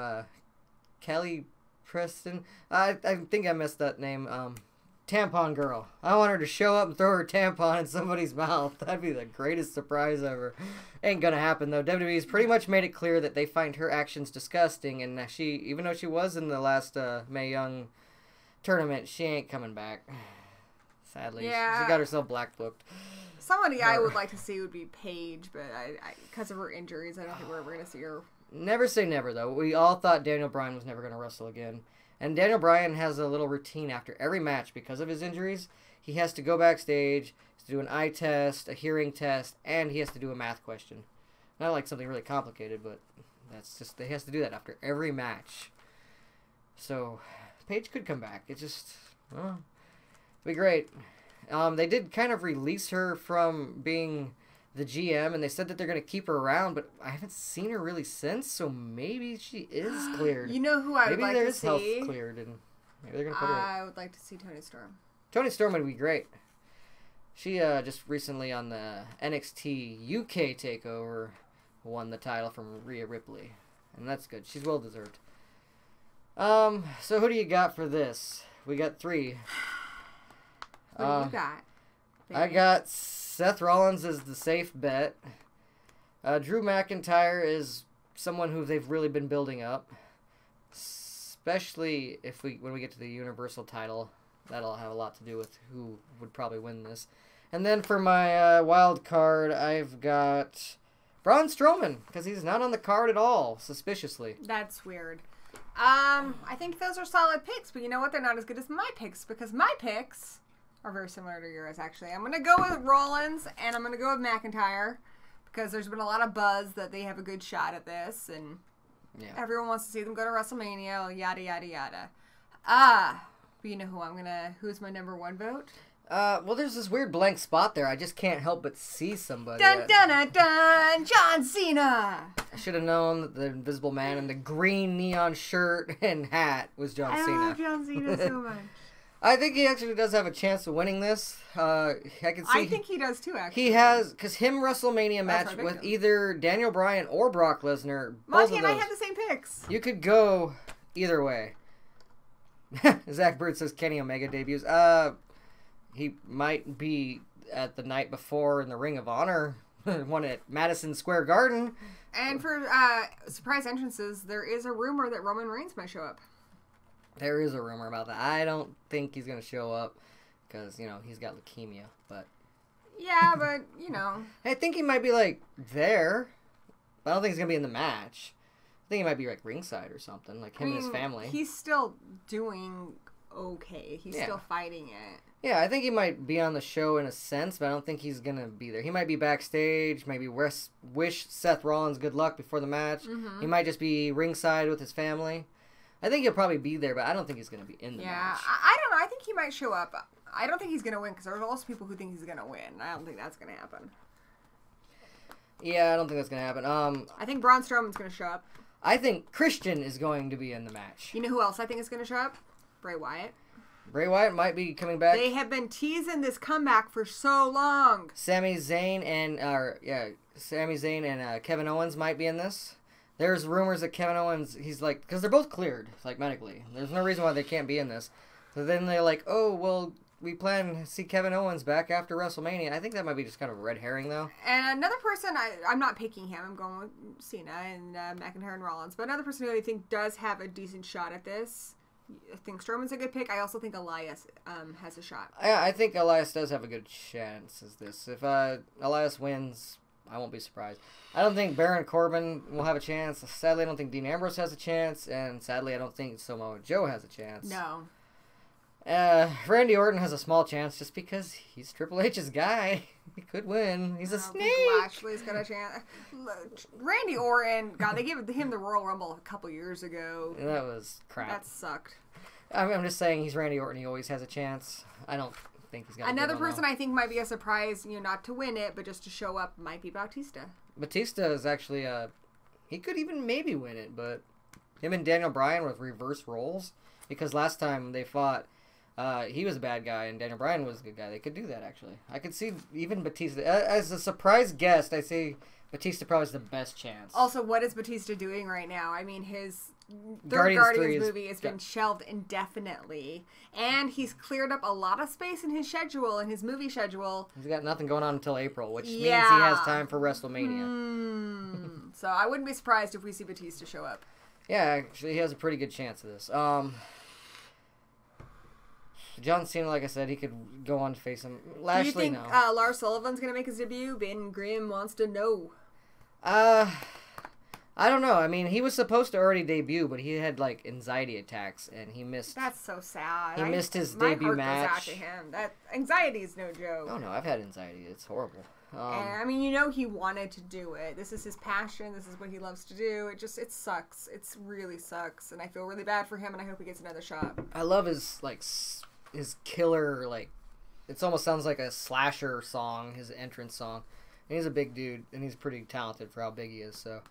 Kelly Preston? I think I missed that name. Tampon Girl. I want her to show up and throw her tampon in somebody's mouth. That'd be the greatest surprise ever. Ain't gonna happen though. WWE's pretty much made it clear that they find her actions disgusting, and she, even though she was in the last Mae Young tournament, she ain't coming back. Sadly, Yeah. she got herself black booked. Somebody I would like to see would be Paige, but because of her injuries, I don't think we're ever going to see her. Never say never though. We all thought Daniel Bryan was never gonna wrestle again. And Daniel Bryan has a little routine after every match because of his injuries. He has to go backstage, to do an eye test, a hearing test, and he has to do a math question. Not like something really complicated, but that's just, he has to do that after every match. So, Paige could come back. It just, well, it'd be great. They did kind of release her from being the GM, and they said that they're going to keep her around, but I haven't seen her really since, so maybe she is cleared. You know who I would like to see? Maybe there is health cleared, and maybe they're going to put her in. I would like to see Toni Storm. Toni Storm would be great. She just recently on the NXT UK takeover won the title from Rhea Ripley, and that's good. She's well deserved. So who do you got for this? We got 3. What do you got? Baby? I got Seth Rollins as the safe bet. Drew McIntyre is someone who they've really been building up, especially when we get to the Universal title. That'll have a lot to do with who would probably win this. And then for my wild card, I've got Braun Strowman, because he's not on the card at all, suspiciously. That's weird. I think those are solid picks, but you know what? They're not as good as my picks, because my picks are very similar to yours, actually. I'm going to go with Rollins, and I'm going to go with McIntyre, because there's been a lot of buzz that they have a good shot at this, and everyone wants to see them go to WrestleMania, yada, yada, yada. But you know who's my number 1 vote? Well, there's this weird blank spot there. I just can't help but see somebody. Dun, dun, dun, dun! John Cena! I should have known that the Invisible Man in the green neon shirt and hat was John Cena. I love John Cena so much. I think he actually does have a chance of winning this. I think he does too, actually. He has, because him WrestleMania match with either Daniel Bryan or Brock Lesnar. Monty and I have the same picks. You could go either way. Zach Bird says Kenny Omega debuts. He might be at the night before in the Ring of Honor, one at Madison Square Garden. And for surprise entrances, there is a rumor that Roman Reigns might show up. There is a rumor about that. I don't think he's going to show up because, he's got leukemia. But yeah, but, I think he might be, there. But I don't think he's going to be in the match. I think he might be, ringside or something, him and his family. He's still doing okay. He's still fighting it. Yeah, I think he might be on the show in a sense, but I don't think he's going to be there. He might be backstage, maybe wish Seth Rollins good luck before the match. Mm-hmm. He might just be ringside with his family. I think he'll probably be there, but I don't think he's going to be in the match. Yeah, I don't know. I think he might show up. I don't think he's going to win because there's also people who think he's going to win. I don't think that's going to happen. Yeah, I don't think that's going to happen. I think Braun Strowman's going to show up. I think Christian is going to be in the match. You know who else I think is going to show up? Bray Wyatt. Bray Wyatt might be coming back. They have been teasing this comeback for so long. Sami Zayn and Kevin Owens might be in this. There's rumors that Kevin Owens, he's like, because they're both cleared, like medically. There's no reason why they can't be in this. So then they're like, oh, well, we plan to see Kevin Owens back after WrestleMania. I think that might be just kind of a red herring, though. And another person, I'm not picking him. I'm going with Cena and McIntyre and Rollins. But another person who I think does have a decent shot at this. I think Strowman's a good pick. I also think Elias has a shot. Yeah, I think Elias does have a good chance as this. If Elias wins, I won't be surprised. I don't think Baron Corbin will have a chance. Sadly, I don't think Dean Ambrose has a chance. And sadly, I don't think Samoa Joe has a chance. No. Randy Orton has a small chance just because he's Triple H's guy. He could win. He's a snake. Lashley's got a chance. Randy Orton, God, they gave him the Royal Rumble a couple years ago. That was crap. That sucked. I'm just saying he's Randy Orton. He always has a chance. I don't think he's got another person I think might be a surprise, not to win it, but just to show up, might be Bautista. Batista is actually he could even maybe win it, but him and Daniel Bryan with reverse roles, because last time they fought, he was a bad guy and Daniel Bryan was a good guy. They could do that, actually. I could see even Batista. As a surprise guest, I say Batista probably has the best chance. Also, what is Batista doing right now? I mean, his Guardians movie has been shelved indefinitely. And he's cleared up a lot of space in his schedule, in his movie schedule. He's got nothing going on until April, which means he has time for WrestleMania. So I wouldn't be surprised if we see Batista show up. Yeah, actually, he has a pretty good chance of this. John Cena, like I said, he could go on to face him. Lashley, do you think no. Lars Sullivan's going to make his debut? Ben Grimm wants to know. I don't know. I mean, he was supposed to already debut, but he had, like, anxiety attacks, and he missed... That's so sad. He missed his debut match. My heart goes out to him. That anxiety is no joke. Oh, no, I've had anxiety. It's horrible. And, I mean, he wanted to do it. This is his passion. This is what he loves to do. It sucks. It really sucks, and I feel really bad for him, and I hope he gets another shot. I love his, like, his killer, like, it almost sounds like a slasher song, his entrance song. And he's a big dude, and he's pretty talented for how big he is, so...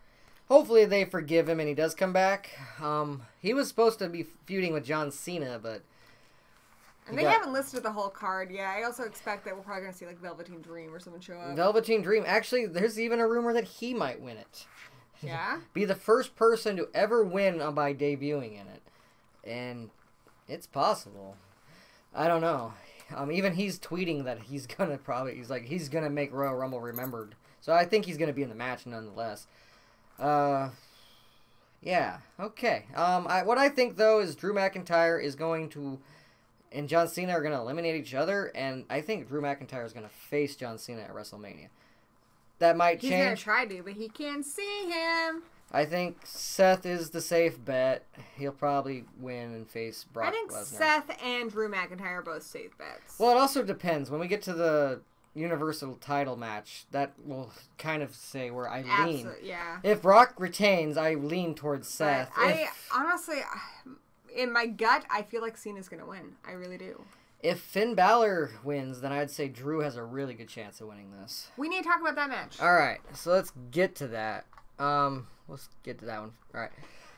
Hopefully they forgive him and he does come back. He was supposed to be feuding with John Cena, but... And they haven't listed the whole card yet. I also expect that we're probably going to see, like, Velveteen Dream or someone show up. Velveteen Dream. Actually, there's even a rumor that he might win it. Yeah? Be the first person to ever win by debuting in it. And it's possible. I don't know. Even he's tweeting that he's going to he's going to make Royal Rumble remembered. So I think he's going to be in the match nonetheless. Yeah, okay. What I think, though, is Drew McIntyre is going to, and John Cena are going to eliminate each other, and I think Drew McIntyre is going to face John Cena at WrestleMania. That might change. He's going to try to, but he can't see him. I think Seth is the safe bet. He'll probably win and face Brock Lesnar. I think Seth and Drew McIntyre are both safe bets. Well, it also depends. When we get to the Universal title match, that will kind of say where I lean. Yeah. If Brock retains, I lean towards Seth. I honestly, in my gut, I feel like Cena's going to win. I really do. If Finn Balor wins, then I'd say Drew has a really good chance of winning this. We need to talk about that match. All right, so let's get to that. Let's get to that one. All right.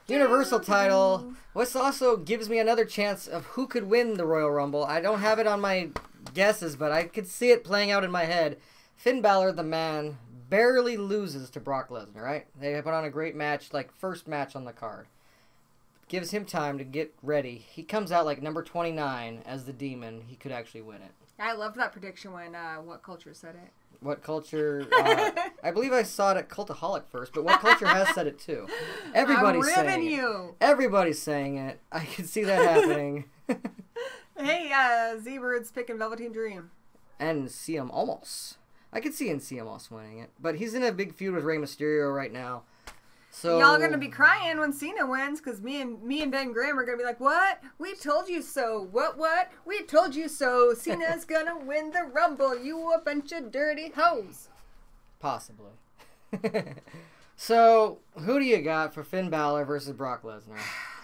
Universal title. This also gives me another chance of who could win the Royal Rumble. I don't have it on my guesses, but I could see it playing out in my head. Finn Balor, the man, barely loses to Brock Lesnar, right? They put on a great match, like first match on the card. Gives him time to get ready. He comes out like number 29 as the Demon. He could actually win it. I loved that prediction when What Culture said it. What Culture? I believe I saw it at Cultaholic first, but What Culture has said it too. Everybody's saying it. Everybody's saying it. I can see that happening. Hey, Z-Bird's picking Velveteen Dream. And CM Omos. I could see CM Omos winning it, but he's in a big feud with Rey Mysterio right now. So y'all gonna be crying when Cena wins, because me and Ben Graham are gonna be like, what? We told you so. What? We told you so. Cena's gonna win the Rumble. You a bunch of dirty hoes. Possibly. So, who do you got for Finn Balor versus Brock Lesnar?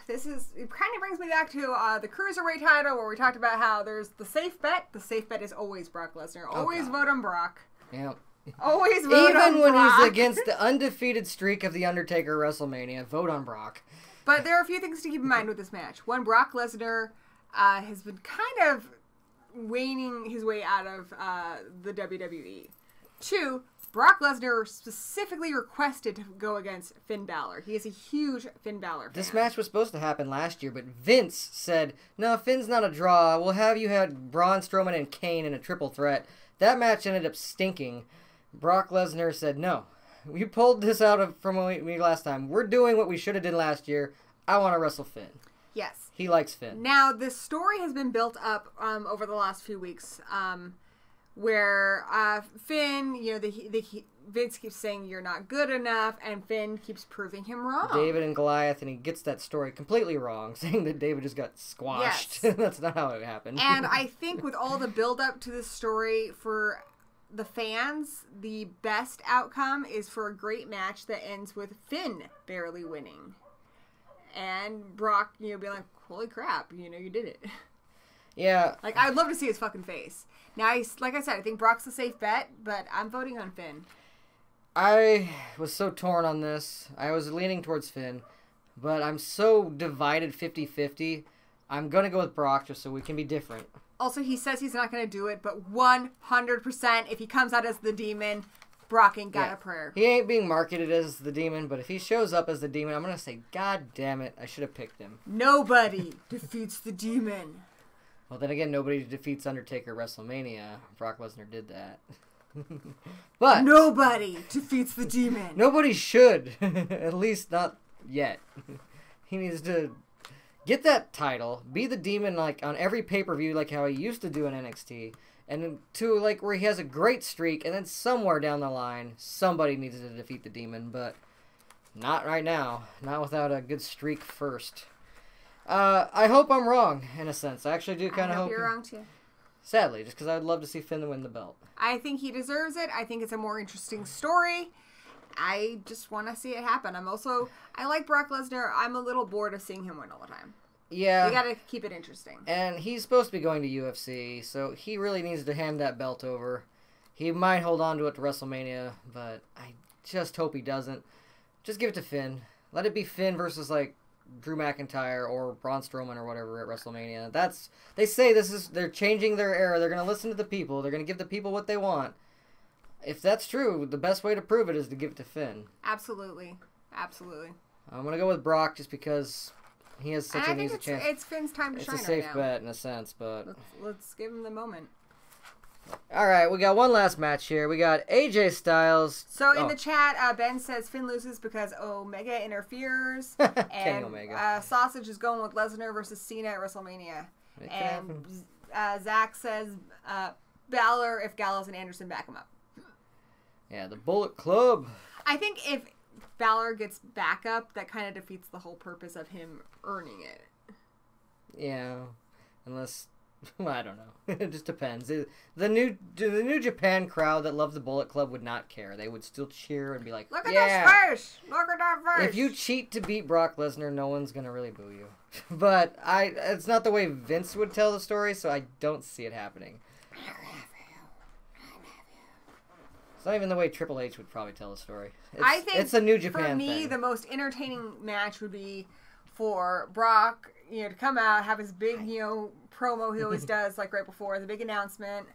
It kind of brings me back to the Cruiserweight title, where we talked about how there's the safe bet. The safe bet is always Brock Lesnar. Always vote on Brock. Yep. Always vote on Even when Brock. he's against the undefeated streak of The Undertaker at WrestleMania, vote on Brock. But there are a few things to keep in mind with this match. One, Brock Lesnar has been kind of waning his way out of the WWE. Two, Brock Lesnar specifically requested to go against Finn Balor. He is a huge Finn Balor fan. This match was supposed to happen last year, but Vince said, no, Finn's not a draw. We'll have you had Braun Strowman and Kane in a triple threat. That match ended up stinking. Brock Lesnar said, no, we pulled this out from me last time. We're doing what we should have done last year. I want to wrestle Finn. Yes. He likes Finn. Now, this story has been built up over the last few weeks where Finn, Vince keeps saying you're not good enough, and Finn keeps proving him wrong. David and Goliath, and he gets that story completely wrong, saying that David just got squashed. Yes. That's not how it happened. And I think with all the build-up to this story for the fans, the best outcome is for a great match that ends with Finn barely winning. And Brock, being like, holy crap, you did it. Yeah. Like, I'd love to see his fucking face. Now, like I said, I think Brock's a safe bet, but I'm voting on Finn. I was so torn on this. I was leaning towards Finn, but I'm so divided 50-50. I'm going to go with Brock just so we can be different. Also, he says he's not going to do it, but 100% if he comes out as the Demon, Brock ain't got a prayer. He ain't being marketed as the Demon, but if he shows up as the Demon, I'm going to say, God damn it, I should have picked him. Nobody defeats the Demon. Well, then again, nobody defeats Undertaker at WrestleMania. Brock Lesnar did that. But nobody defeats the Demon. Nobody should. At least not yet. He needs to get that title, be the Demon like on every pay-per-view like how he used to do in NXT, and to like where he has a great streak, and then somewhere down the line, somebody needs to defeat the Demon, but not right now. Not without a good streak first. I hope I'm wrong, in a sense. I actually do kind of hope you're wrong, too. Sadly, just because I would love to see Finn win the belt. I think he deserves it. I think it's a more interesting story. I just want to see it happen. I like Brock Lesnar. I'm a little bored of seeing him win all the time. Yeah. We got to keep it interesting. And he's supposed to be going to UFC, so he really needs to hand that belt over. He might hold on to it to WrestleMania, but I just hope he doesn't. Just give it to Finn. Let it be Finn versus, like, Drew McIntyre or Braun Strowman or whatever at WrestleMania. They say they're changing their era. They're going to listen to the people. They're going to give the people what they want. If that's true, the best way to prove it is to give it to Finn. Absolutely. Absolutely. I'm going to go with Brock just because he has such an easy chance. It's Finn's time to shine right now. It's a safe bet in a sense, but let's give him the moment. All right, we got one last match here. We got AJ Styles. So in the chat, Ben says Finn loses because Omega interferes. And Omega. Sausage is going with Lesnar versus Cena at WrestleMania. And Zach says Balor if Gallows and Anderson back him up. Yeah, the Bullet Club. I think if Balor gets backup, that kind of defeats the whole purpose of him earning it. Yeah, unless... Well, I don't know. It just depends. The New Japan crowd that loved the Bullet Club would not care. They would still cheer and be like, Look at that face! Look at that face! If you cheat to beat Brock Lesnar, no one's going to really boo you. But it's not the way Vince would tell the story, so I don't see it happening. It's not even the way Triple H would probably tell the story. I think it's a New Japan for me, thing. The most entertaining match would be for Brock, to come out, have his big, promo he always does, like right before the big announcement,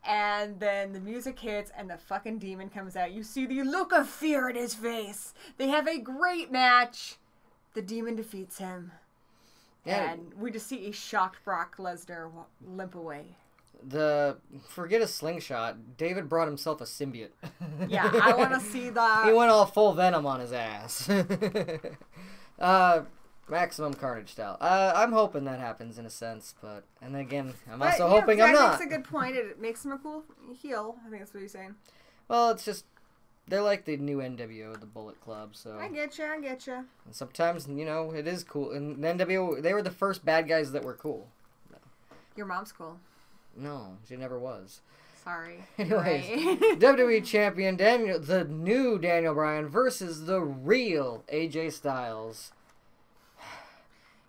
and then the music hits and the fucking Demon comes out. You see the look of fear in his face. They have a great match. The Demon defeats him. Yeah. And we just see a shocked Brock Lesnar limp away. Forget a slingshot. David brought himself a symbiote. Yeah, I want to see the... He went all full Venom on his ass. Maximum Carnage style. I'm hoping that happens in a sense, but... And again, I'm also hoping I'm not. That's a good point. It makes him a cool heel. I think that's what he's saying. Well, it's just... They're like the new NWO, the Bullet Club, so... I get you. And sometimes, it is cool. And NWO, they were the first bad guys that were cool. Your mom's cool. No, she never was. Sorry. Anyways, WWE Champion the new Daniel Bryan versus the real AJ Styles.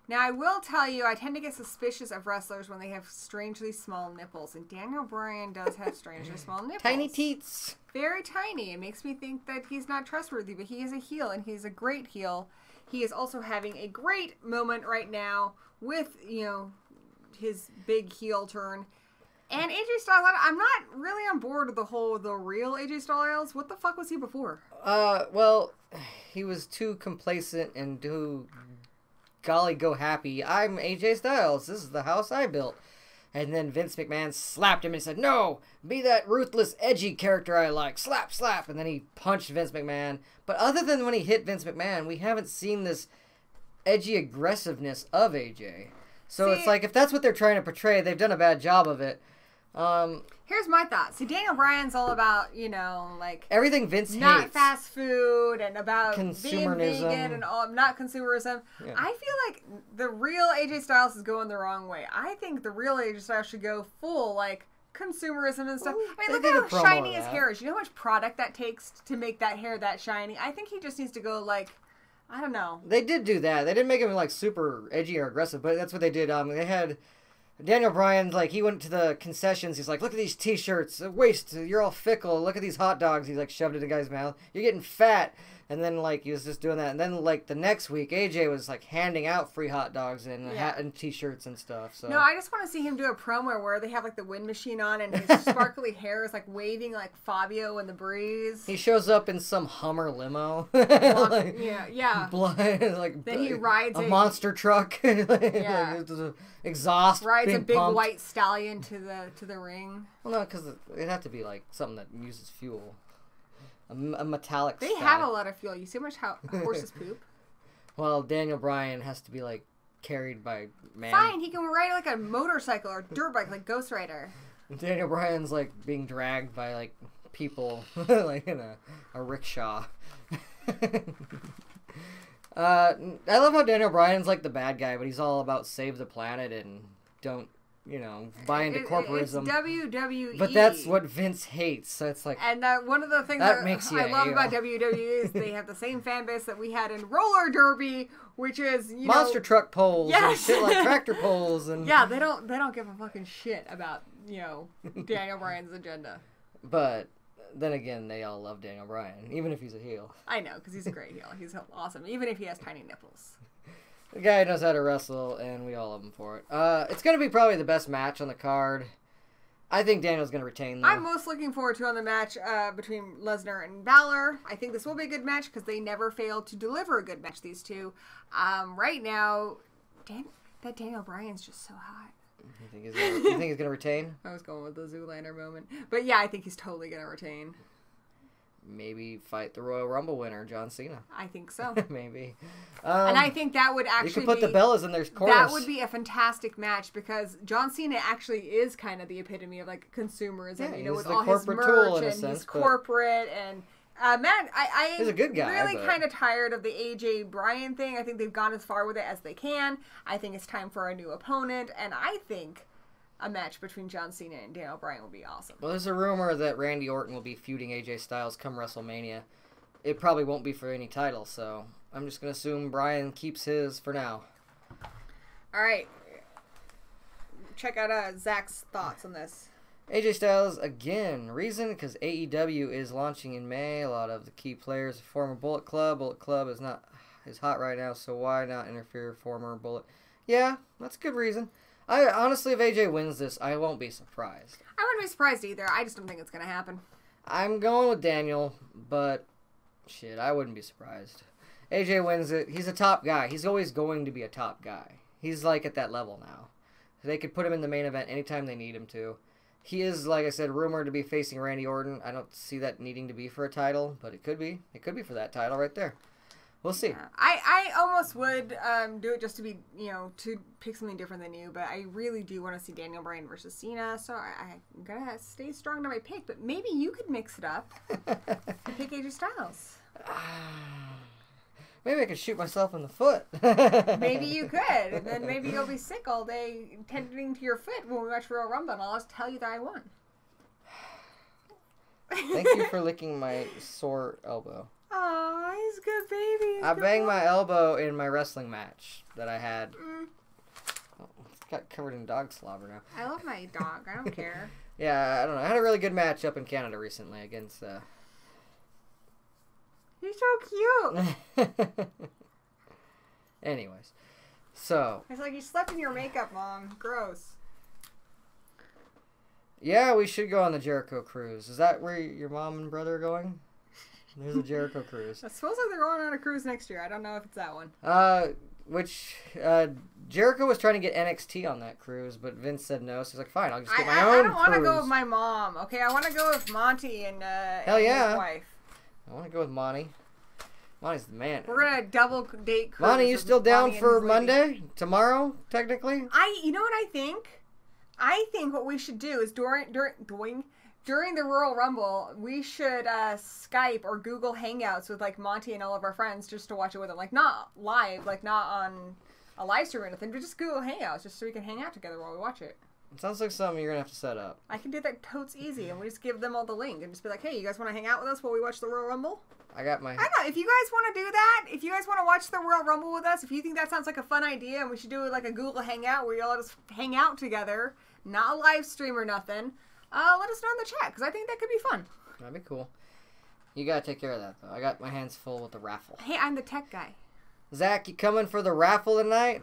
Now, I will tell you, I tend to get suspicious of wrestlers when they have strangely small nipples. And Daniel Bryan does have strangely small nipples. Tiny teats. Very tiny. It makes me think that he's not trustworthy, but he is a heel, and he's a great heel. He is also having a great moment right now with, his big heel turn. And AJ Styles, I'm not really on board with the real AJ Styles. What the fuck was he before? Well, he was too complacent and too golly go happy. I'm AJ Styles. This is the house I built. And then Vince McMahon slapped him and said, no, be that ruthless, edgy character I like. Slap, slap. And then he punched Vince McMahon. But other than when he hit Vince McMahon, we haven't seen this edgy aggressiveness of AJ. So it's like, if that's what they're trying to portray, they've done a bad job of it. Here's my thought. See, Daniel Bryan's all about, everything Vince not hates. fast food and about being Consumerism. vegan and all, not consumerism. Yeah. I feel like the real AJ Styles is going the wrong way. I think the real AJ Styles should go full, consumerism and stuff. Ooh, I mean, look at how shiny his hair is. You know how much product that takes to make that hair that shiny? I think he just needs to go, I don't know. They did do that. They didn't make him, super edgy or aggressive, but that's what they did. They had Daniel Bryan, he went to the concessions. He's like, look at these T-shirts. Waste. You're all fickle. Look at these hot dogs. He's, shoved it in the guy's mouth. You're getting fat. And then, he was just doing that. And then, the next week, AJ was, handing out free hot dogs and and T-shirts and stuff. So. No, I just want to see him do a promo where they have, the wind machine on and his sparkly hair is, waving like Fabio in the breeze. He shows up in some Hummer limo. Yeah. Blood, then he rides a monster truck. Exhaust rides a big pumped. white stallion to the ring. Well, no, because it'd have to be, something that uses fuel. A metallic They have a lot of fuel. You see how much horses poop? Well, Daniel Bryan has to be, carried by man. Fine, he can ride, a motorcycle or dirt bike like Ghost Rider. Daniel Bryan's, being dragged by, people, in a rickshaw. I love how Daniel Bryan's, the bad guy, but he's all about save the planet and don't, buy into corporatism. It's WWE. But that's what Vince hates, so it's And one of the things that makes I love about WWE is they have the same fan base that we had in roller derby, which is, monster truck poles and shit like tractor poles and... Yeah, they don't give a fucking shit about, Daniel Bryan's agenda. But then again, they all love Daniel Bryan, even if he's a heel. I know, because he's a great heel. He's awesome, even if he has tiny nipples. The guy knows how to wrestle, and we all love him for it. It's going to be probably the best match on the card. I think Daniel's going to retain, though. I'm most looking forward to on the match between Lesnar and Balor. I think this will be a good match because they never fail to deliver a good match, these two. Right now, that Daniel Bryan's just so hot. You think he's going to retain? I was going with the Zoolander moment. But yeah, I think he's totally going to retain. Maybe fight the Royal Rumble winner, John Cena. I think so. Maybe. And I think that would actually you could put the Bellas in their chorus. That would be a fantastic match because John Cena actually is kind of the epitome of consumerism, he's with the all his merch tool in a and sense, he's corporate and man, he's a good guy. Really kind of tired of the AJ Bryan thing. I think they've gone as far with it as they can. I think it's time for a new opponent, and I think a match between John Cena and Daniel Bryan would be awesome. Well, there's a rumor that Randy Orton will be feuding AJ Styles come WrestleMania. It probably won't be for any title, so I'm just going to assume Bryan keeps his for now. All right. Check out Zach's thoughts on this. AJ Styles, again, reason? Because AEW is launching in May. A lot of the key players are former Bullet Club. Bullet Club is hot right now, so why not interfere with former Bullet? Yeah, that's a good reason. Honestly, if AJ wins this, I won't be surprised. I wouldn't be surprised either. I just don't think it's going to happen. I'm going with Daniel, but shit, I wouldn't be surprised. AJ wins it. He's a top guy. He's always going to be a top guy. He's at that level now. They could put him in the main event anytime they need him to. He is, like I said, rumored to be facing Randy Orton. I don't see that needing to be for a title, but it could be. It could be for that title right there. We'll see. Yeah. I almost would do it just to be, to pick something different than you, but I really do want to see Daniel Bryan versus Cena, so I'm going to stay strong to my pick, but maybe you could mix it up and pick AJ Styles. Maybe I could shoot myself in the foot. Maybe you could, and then maybe you'll be sick all day tending to your foot when we watch Royal Rumble, and I'll just tell you that I won. Thank you for licking my sore elbow. Aw, he's a good baby. I banged my elbow in my wrestling match that I had. Oh, it's got covered in dog slobber now. I love my dog. I don't care. Yeah, I don't know. I had a really good match up in Canada recently against... He's so cute. Anyways, so... It's like you slept in your makeup, Mom. Gross. Yeah, we should go on the Jericho cruise. Is that where your mom and brother are going? There's a Jericho cruise. I suppose they're going on a cruise next year. I don't know if it's that one. Jericho was trying to get NXT on that cruise, but Vince said no. So he's like, fine, I'll just get my own I don't want to cruise. go with my mom. Okay, I want to go with Monty and Hell yeah. his wife. I want to go with Monty. Monty's the man. We're gonna double date cruise. Monty, you still down Monty for Monday? Tomorrow, technically? You know what I think? I think what we should do is during the Royal Rumble, we should Skype or Google Hangouts with like Monty and all of our friends just to watch it with them. Like not live, like not on a live stream or anything, but just Google Hangouts just so we can hang out together while we watch it. It sounds like something you're gonna have to set up. I can do that totes easy, and we just give them all the link and just be like, hey, you guys want to hang out with us while we watch the Royal Rumble? I got my... I don't know. If you guys want to do that, if you guys want to watch the Royal Rumble with us, if you think that sounds like a fun idea and we should do like a Google Hangout where you all just hang out together, not a live stream or nothing, let us know in the chat because I think that could be fun. That'd be cool. You gotta take care of that, though. I got my hands full with the raffle. Hey, I'm the tech guy. Zach, you coming for the raffle tonight?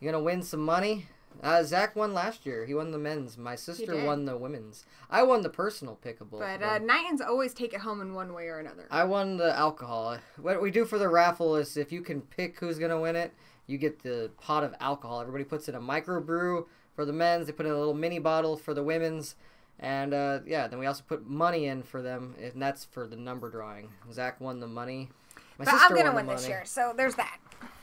You gonna win some money? Zach won last year. He won the men's. My sister won the women's. I won the personal pickable. But Nightens always take it home in one way or another. I won the alcohol. What we do for the raffle is if you can pick who's going to win it, you get the pot of alcohol. Everybody puts in a microbrew for the men's. They put in a little mini bottle for the women's. And, yeah, then we also put money in for them, and that's for the number drawing. Zach won the money. But I'm going to win this year, so there's that.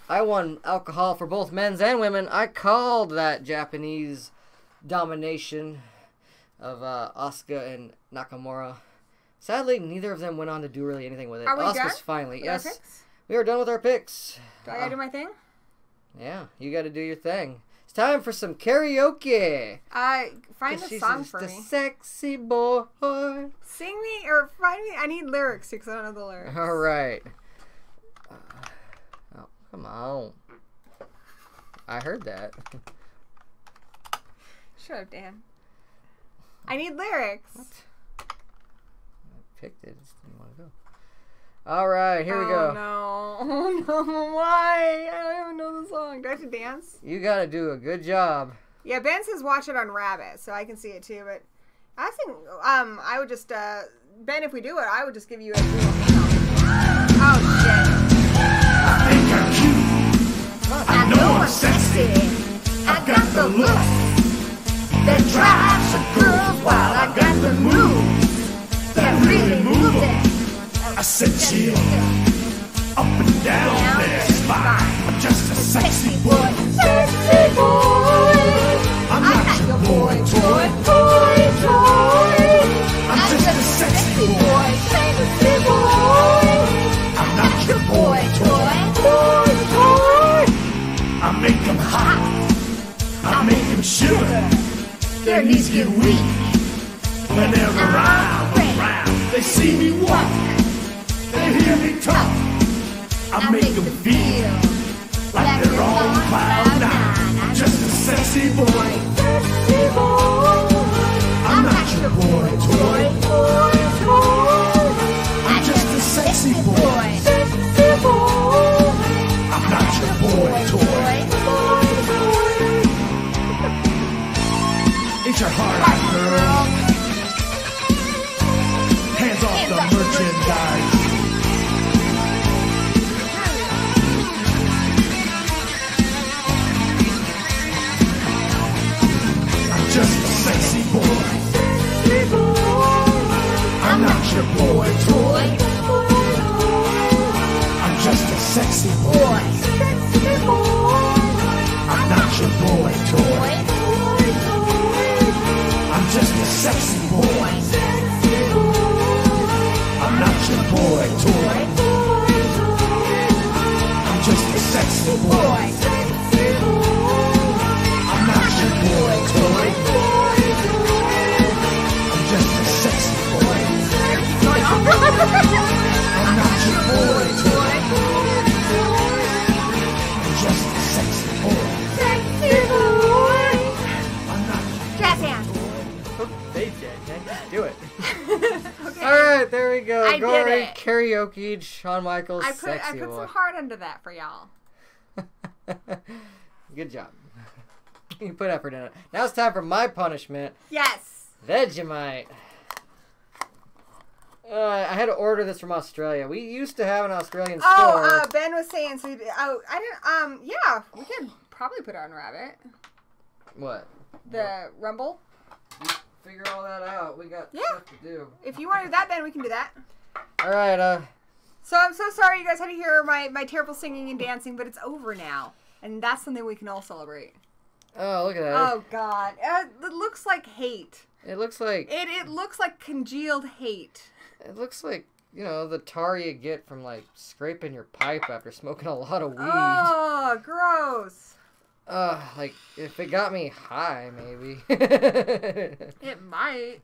I won alcohol for both men's and women. I called that Japanese domination of Asuka and Nakamura. Sadly, neither of them went on to do really anything with it. Are we Asuka's done finally. with Yes, our picks? we are done with our picks. Do I gotta do my thing? Yeah, you gotta do your thing. It's time for some karaoke. Find a song for me. The sexy boy. Sing me or find me. I need lyrics because I don't know the lyrics. All right. Come on. I heard that. Shut up, Dan. I need lyrics. What? I picked it. Just didn't want to go. All right, here we go. No. Oh, no. Why? I don't even know the song. Do I have to dance? You got to do a good job. Yeah, Ben says watch it on Rabbit, so I can see it too. But I think I would just, Ben, if we do it, I would just give you a Google Hangout. Oh, shit. I think I'm cute. I know I'm sexy. I got the look that drives the girls wild. I got the moves that really move them. I said chill up and down their spine. I'm just a sexy boy. Sexy boy. I'm not your boy toy. I'm just a sexy boy. Sexy boy. I'm not your boy toy. I make them hot. I make them shiver. Their knees get weak. Whenever I'm around, they see me walk. They hear me talk. I make them feel like they're on cloud nine. I'm just a sexy boy. Sexy boy. I'm not your boy toy. I'm just a sexy boy. Sexy boy. I'm not your boy toy. Ain't your heart out, girl? Hands off the merchandise. I'm just a sexy boy. Sexy boy. I'm not your boy toy. I'm just a sexy boy. Sexy boy. I'm not your boy toy. I'm just a sexy boy. Sexy boy. I'm not your boy toy. I'm just a sexy boy. Sexy boy. I'm not your boy toy. I'm just a sexy boy. I'm not They did, man. Just do it. Okay. All right, there we go. I did Gory it. karaoke. Shawn Michaels. I put Sexy some boy. heart into that for y'all. Good job. You put effort in it. Now it's time for my punishment. Yes. Vegemite. I had to order this from Australia. We used to have an Australian store. Oh, Ben was saying so. I didn't. Yeah, we could probably put it on Rabbit. What? The Rumble. Figure all that out. We got Yeah. stuff to do. If you want to do that, Ben, we can do that. All right. So I'm so sorry you guys had to hear my terrible singing and dancing, but it's over now, and that's something we can all celebrate. Oh, look at that. Oh God, it looks like hate. It looks like It looks like congealed hate. it looks like, you know, the tar you get from like scraping your pipe after smoking a lot of weed. Oh, gross. Like if it got me high, maybe. It might.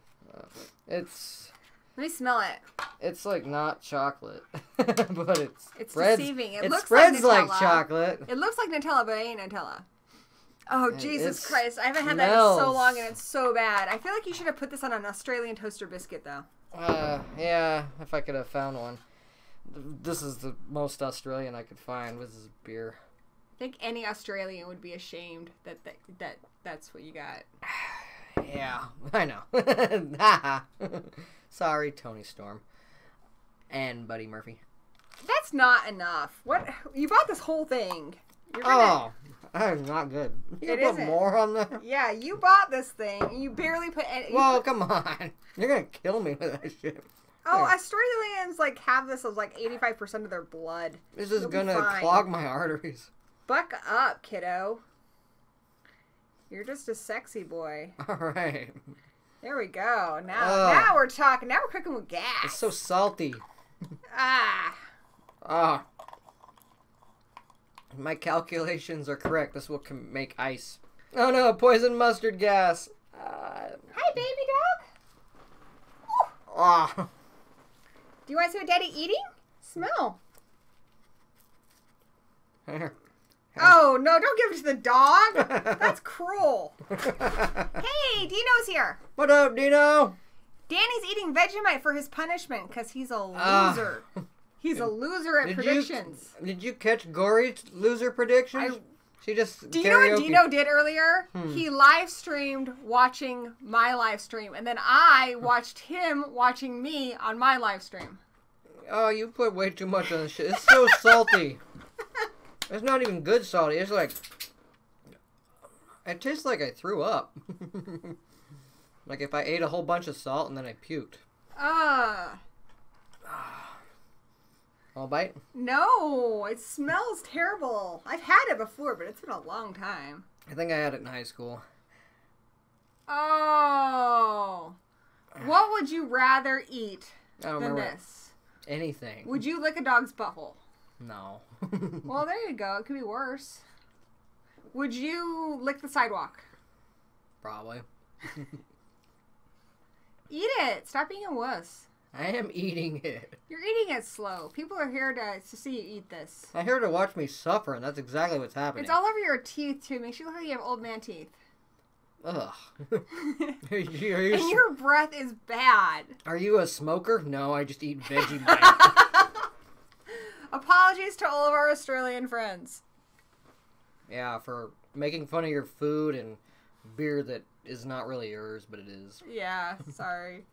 It's Let me smell it. It's like not chocolate, but It's spreads, deceiving. It It looks spreads like like Nutella. chocolate. It looks like Nutella, but it ain't Nutella. Oh, Jesus it's Christ. I haven't had that in so smells. long, and it's so bad. I feel like you should have put this on an Australian toaster biscuit, though. Yeah, if I could have found one. This is the most Australian I could find. This is beer. I think any Australian would be ashamed that's what you got. Yeah, I know. Sorry, Tony Storm. And Buddy Murphy. That's not enough. What? You bought this whole thing. You're gonna, that is not good. You It put isn't. more on there? Yeah, you bought this thing. You barely put any. Well, come on. You're going to kill me with that shit. Oh, Australians like have this as like 85% of their blood. This is You'll be going to fine. clog my arteries. Buck up, kiddo. You're just a sexy boy. All right. There we go. Now we're talking. Now we're cooking with gas. It's so salty. Ah. Ah. My calculations are correct. This will make ice. Oh no, poison mustard gas. Hi, baby dog. Ah. Do you want to see what Daddy eating? Smell. Oh no! Don't give it to the dog. That's cruel. Hey, Dino's here. What up, Dino? Danny's eating Vegemite for his punishment because he's a loser. He's a loser at predictions. Did you catch Gory's loser predictions? She just Do you know what karaoke. Dino did earlier? He live streamed watching my live stream, and then I watched him watching me on my live stream. Oh, you put way too much on this shit. It's so salty. It's not even good salty. It's like... It tastes like I threw up. Like if I ate a whole bunch of salt and then I puked. I'll bite? No, it smells terrible. I've had it before, but it's been a long time. I think I had it in high school. Oh. What would you rather eat I don't than remember this? anything. Would you lick a dog's butthole? No. Well, there you go. It could be worse. Would you lick the sidewalk? Probably. Eat it. Stop being a wuss. I am eating it. You're eating it slow. People are here to see you eat this. I'm here to watch me suffer, and that's exactly what's happening. It's all over your teeth, too. Makes you look like you have old man teeth. Ugh. And your breath is bad. Are you a smoker? No, I just eat Vegemite. Apologies to all of our Australian friends. Yeah, for making fun of your food and beer that is not really yours, but it is. Yeah, sorry.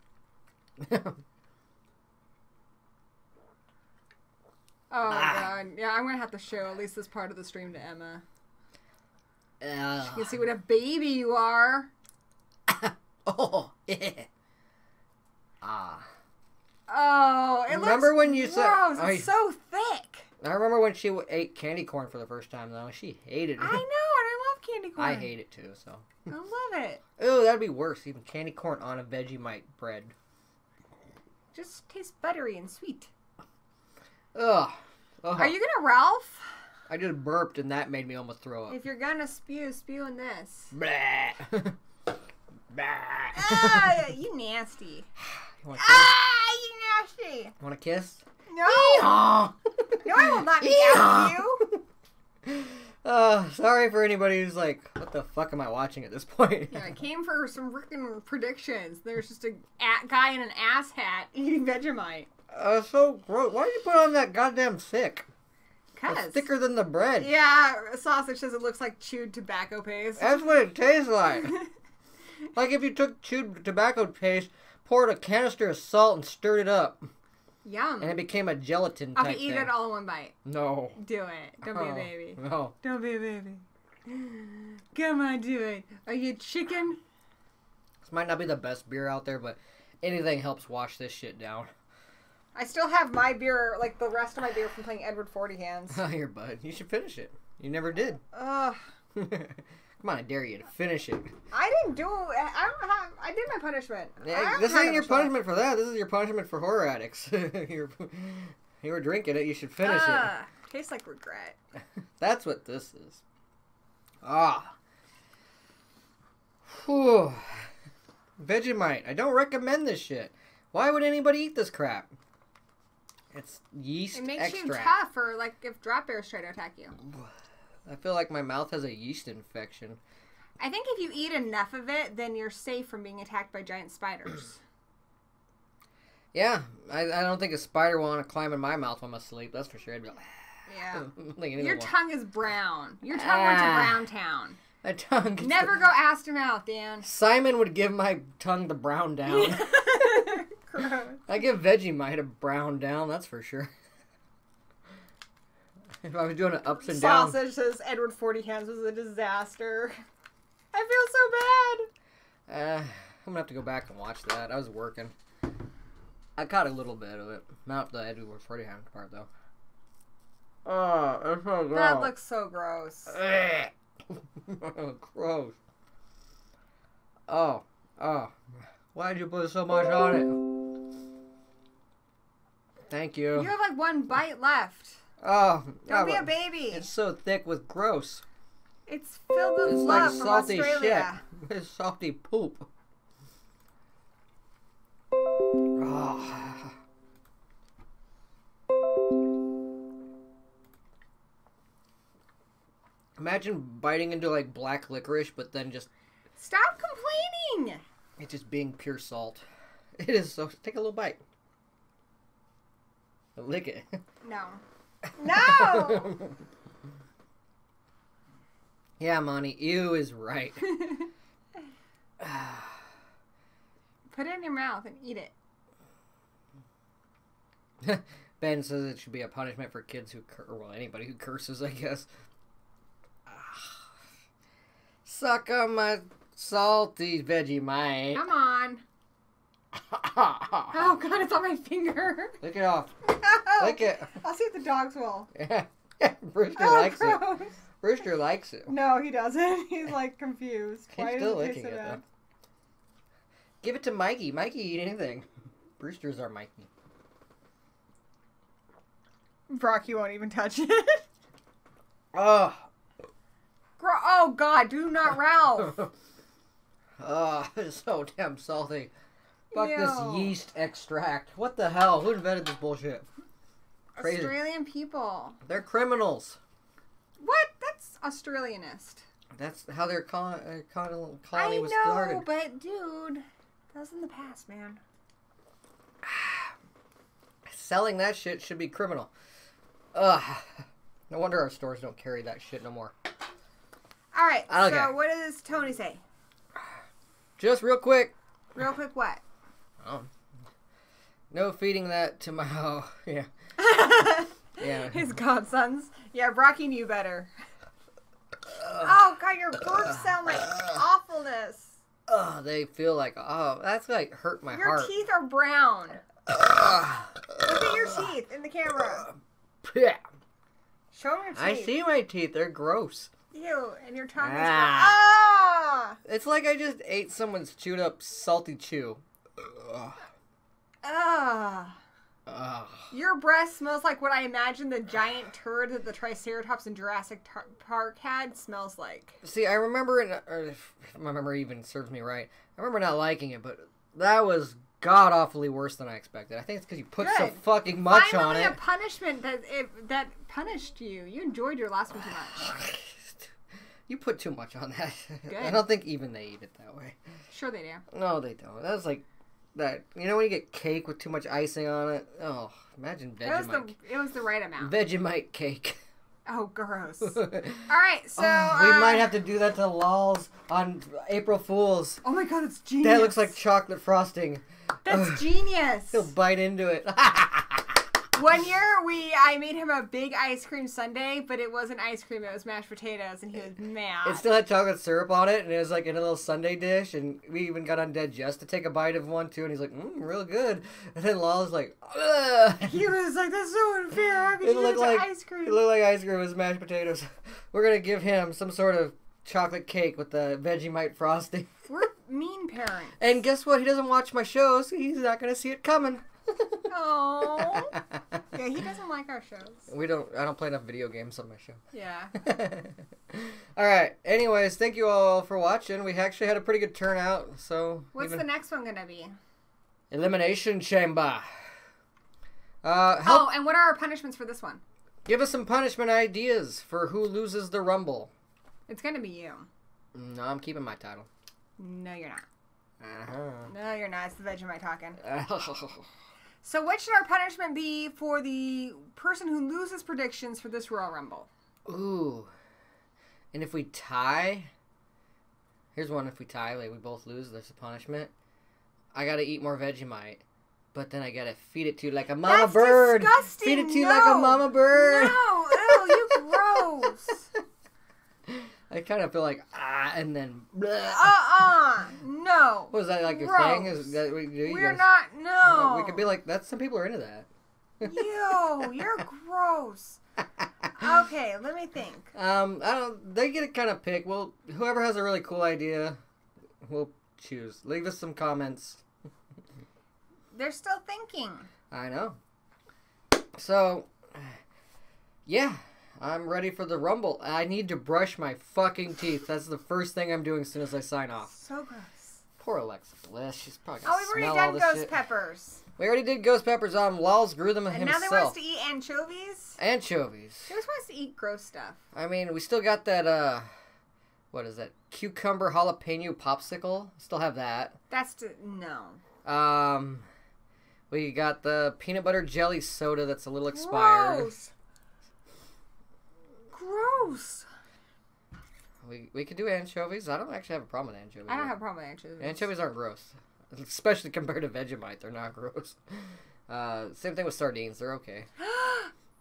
Oh, God. Yeah, I'm going to have to show at least this part of the stream to Emma. You can see what a baby you are. Oh, yeah. Oh, it Remember looks when you said- gross. It's so thick. I remember when she ate candy corn for the first time, though. She hated it. I know, and I love candy corn. I hate it, too, so. I love it. Ooh, that'd be worse. Even candy corn on a Vegemite bread. Just tastes buttery and sweet. Ugh. Are you gonna Ralph? I just burped, and that made me almost throw up. If you're gonna spew, spew in this. Blah. Blah. Ah, you nasty. You want a kiss? Ah, you nasty. Want a kiss? No. Yeehaw. No, I will not be after you. Sorry for anybody who's like, what the fuck am I watching at this point? Yeah, I came for some freaking predictions. There's just a guy in an ass hat eating Vegemite. So gross. Why did you put on that goddamn thick? It's Cause. thicker than the bread. Yeah, sausage says it looks like chewed tobacco paste. That's what it tastes like. Like if you took chewed tobacco paste, poured a canister of salt and stirred it up. Yum. And it became a gelatin type Okay, eat thing. it all in one bite. No. Do it. Don't be a baby. No. Don't be a baby. Come on, do it. Are you chicken? This might not be the best beer out there, but anything helps wash this shit down. I still have my beer, like the rest of my beer from playing Edward 40 Hands. Oh, here, bud. You should finish it. You never did. Ugh. Come on, I dare you to finish it. I didn't do it. I did my punishment. Yeah, this ain't your punishment for that. This is your punishment for horror addicts. You were drinking it. You should finish it. Tastes like regret. That's what this is. Ah. Whew. Vegemite. I don't recommend this shit. Why would anybody eat this crap? It's yeast It makes extract. you tough, or like if drop bears try to attack you. I feel like my mouth has a yeast infection. I think if you eat enough of it, then you're safe from being attacked by giant spiders. Yeah, I don't think a spider will want to climb in my mouth when I'm asleep. That's for sure. I'd be like, Yeah. like Your tongue is brown. Your tongue went to Brown Town. my tongue. Never go ass to mouth, Dan. Simon would give my tongue the brown down. Gross. I give Vegemite a brown down, that's for sure. If I was doing it ups and down. Sausage says Edward 40 Hands was a disaster. I feel so bad. I'm gonna have to go back and watch that. I was working. I caught a little bit of it. Not the Edward 40 Hand part, though. Oh, it's so gross. That looks so gross. Gross. Oh. Why'd you put so much on it? Thank you. You have like one bite left. Oh. Don't be a baby. It's so thick with gross. It's filled with It's love like from salty Australia. shit. It's salty poop. Oh. Imagine biting into like black licorice, but then just Stop complaining. it just being pure salt. It is so. Take a little bite. Lick it. No. No. Yeah, Monty, ew is right. Put it in your mouth and eat it. Ben says it should be a punishment for kids who well, anybody who curses, I guess. Suck on my salty Vegemite. Come on. Oh God, it's on my finger. Lick it off. No. Lick it. I'll see if the dogs will. Yeah. Brewster Oh, likes gross. it. Brewster likes it. No, he doesn't. He's like confused. He's Why still does licking taste it, so bad? though. Give it to Mikey. Mikey eat anything. Brewster's our Mikey. Brock, you won't even touch it. Oh. Oh God, do not Ralph. Oh, it's so damn salty. Fuck this Ew. yeast extract. What the hell? Who invented this bullshit? Crazy. Australian people. They're criminals. What? That's Australianist. That's how their colony I was know, started. but dude, that was in the past, man. Selling that shit should be criminal. Ugh. No wonder our stores don't carry that shit no more. All right. Okay. So what does Tony say? Just real quick. Real quick, what? Oh. No feeding that to my... Oh, yeah. Yeah. His godsons. Yeah, Brocky knew better. Oh God, your burps sound like awfulness. Oh, they feel like... Oh, that's like hurt my Your heart. teeth are brown. Look at your teeth in the camera. Yeah. Show them your teeth. I see my teeth. They're gross. Ew, and your tongue is Ah. It's like I just ate someone's chewed up salty chew. Ugh. Ugh. Your breath smells like what I imagine the giant turd that the Triceratops in Jurassic Park had smells like. See, I remember, or if my memory even serves me right, I remember not liking it, but that was god-awfully worse than I expected. I think it's because you put so Good. fucking much Finally on it. a punishment that punished you. You enjoyed your last one too much. You put too much on that. Good. I don't think even they eat it that way. Sure they do. No, they don't. That was like that. You know when you get cake with too much icing on it? Oh, imagine Vegemite. It was the right amount. Vegemite cake. Oh, gross. All right, so... we might have to do that to Lols on April Fools. Oh my god, that's genius. That looks like chocolate frosting. That's genius. He'll bite into it. One year, I made him a big ice cream sundae, but it wasn't ice cream, it was mashed potatoes, and he was mad. It still had chocolate syrup on it, and it was like in a little sundae dish, and we even got Undead just to take a bite of one, too, and he's like, real good. And then Lala's like, ugh. He was like, that's so unfair, how could you do ice cream? It looked like ice cream with mashed potatoes. We're going to give him some sort of chocolate cake with the Vegemite frosting. We're mean parents. And guess what? He doesn't watch my shows. He's not going to see it coming. Oh. Yeah, he doesn't like our shows. I don't play enough video games on my show. Yeah. Alright, anyways, thank you all for watching. We actually had a pretty good turnout, so... What's the next one gonna be? Elimination Chamber. And what are our punishments for this one? Give us some punishment ideas for who loses the Rumble. It's gonna be you. No, I'm keeping my title. No, you're not. Uh-huh. No, you're not. It's the Vegemite talking. So what should our punishment be for the person who loses predictions for this Royal Rumble? Ooh. And if we tie... Here's one if we tie. Like, we both lose. There's a punishment. I gotta eat more Vegemite. But then I gotta feed it to you like a mama bird. Disgusting. Feed it to you like a mama bird. No. Ew, you gross. I kind of feel like, and then... No. What is that, like your thing? Is that what you do? We're not, no. We could be like, some people are into that. Ew, you're gross. Okay, let me think. They get to kind of pick. Well, whoever has a really cool idea, we'll choose. Leave us some comments. They're still thinking. I know. So, yeah. I'm ready for the Rumble. I need to brush my fucking teeth. That's the first thing I'm doing as soon as I sign off. So gross. Poor Alexa Bliss. She's probably gonna we've smell already all done this ghost shit. peppers. We already did ghost peppers. Lals grew them himself. And now they want us to eat anchovies? Anchovies. They just want us to eat gross stuff. I mean, we still got that, what is that? Cucumber jalapeno popsicle. Still have that. No. We got the peanut butter jelly soda that's a little expired. Gross. We could do anchovies. I don't actually have a problem with anchovies. I don't have a problem with anchovies. Anchovies aren't gross. Especially compared to Vegemite. They're not gross. Same thing with sardines. They're okay.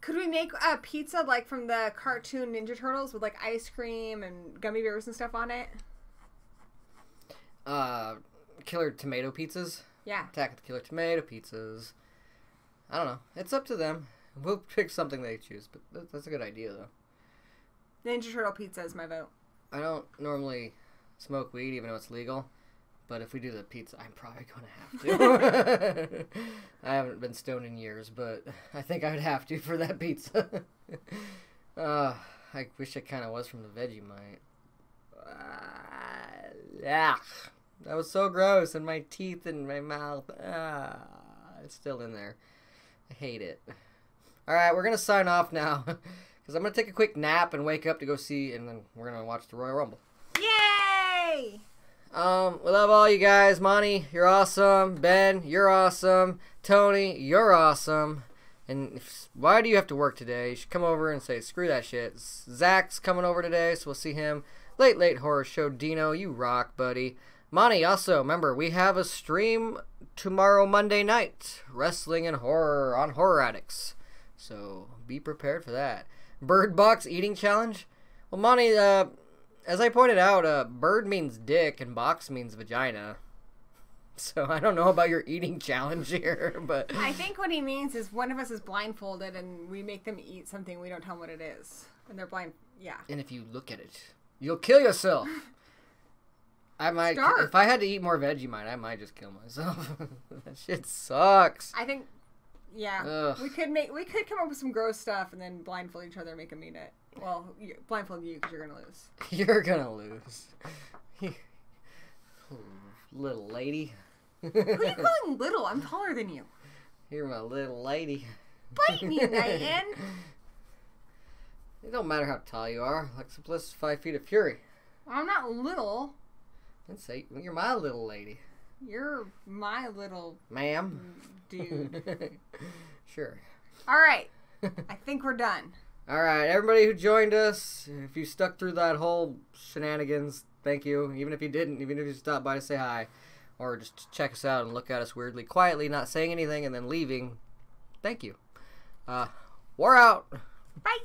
Could we make a pizza like from the cartoon Ninja Turtles with like ice cream and gummy bears and stuff on it? Killer tomato pizzas? Yeah. Attack of the Killer Tomato pizzas. I don't know. It's up to them. We'll pick something they choose, but that's a good idea, though. Ninja Turtle pizza is my vote. I don't normally smoke weed, even though it's legal. But if we do the pizza, I'm probably going to have to. I haven't been stoned in years, but I think I would have to for that pizza. I wish it kind of was from the Vegemite. That was so gross, and my teeth and my mouth. It's still in there. I hate it. Alright, we're going to sign off now. Because I'm going to take a quick nap and wake up to go see, and then we're going to watch the Royal Rumble. Yay! We love all you guys. Monty, you're awesome. Ben, you're awesome. Tony, you're awesome. And why do you have to work today? You should come over and say, screw that shit. Zach's coming over today, so we'll see him. Late Horror Show. Dino, you rock, buddy. Monty, also, remember, we have a stream tomorrow, Monday night. Wrestling and horror on Horror Addicts. So, be prepared for that. Bird Box Eating Challenge? Well, Monty, as I pointed out, bird means dick and box means vagina. So I don't know about your eating challenge here, but... I think what he means is one of us is blindfolded and we make them eat something, we don't tell them what it is. And they're blind, yeah. And if you look at it, you'll kill yourself. I might, if I had to eat more Vegemite, I might just kill myself. That shit sucks. I think, yeah. Ugh. We could come up with some gross stuff and then blindfold each other and make them eat it. Well, blindfold you because you're gonna lose. You're gonna lose, little lady. Who are you calling little? I'm taller than you. You're my little lady. Bite me, Diane. It don't matter how tall you are. Alexa Bliss is 5 feet of fury. I'm not little. Let's say you're my little lady. You're my little ma'am dude. Sure. All right. I think we're done. All right, everybody who joined us, if you stuck through that whole shenanigans, thank you. Even if you didn't, even if you stopped by to say hi, or just check us out and look at us weirdly, quietly, not saying anything, and then leaving, thank you. We're out. Bye.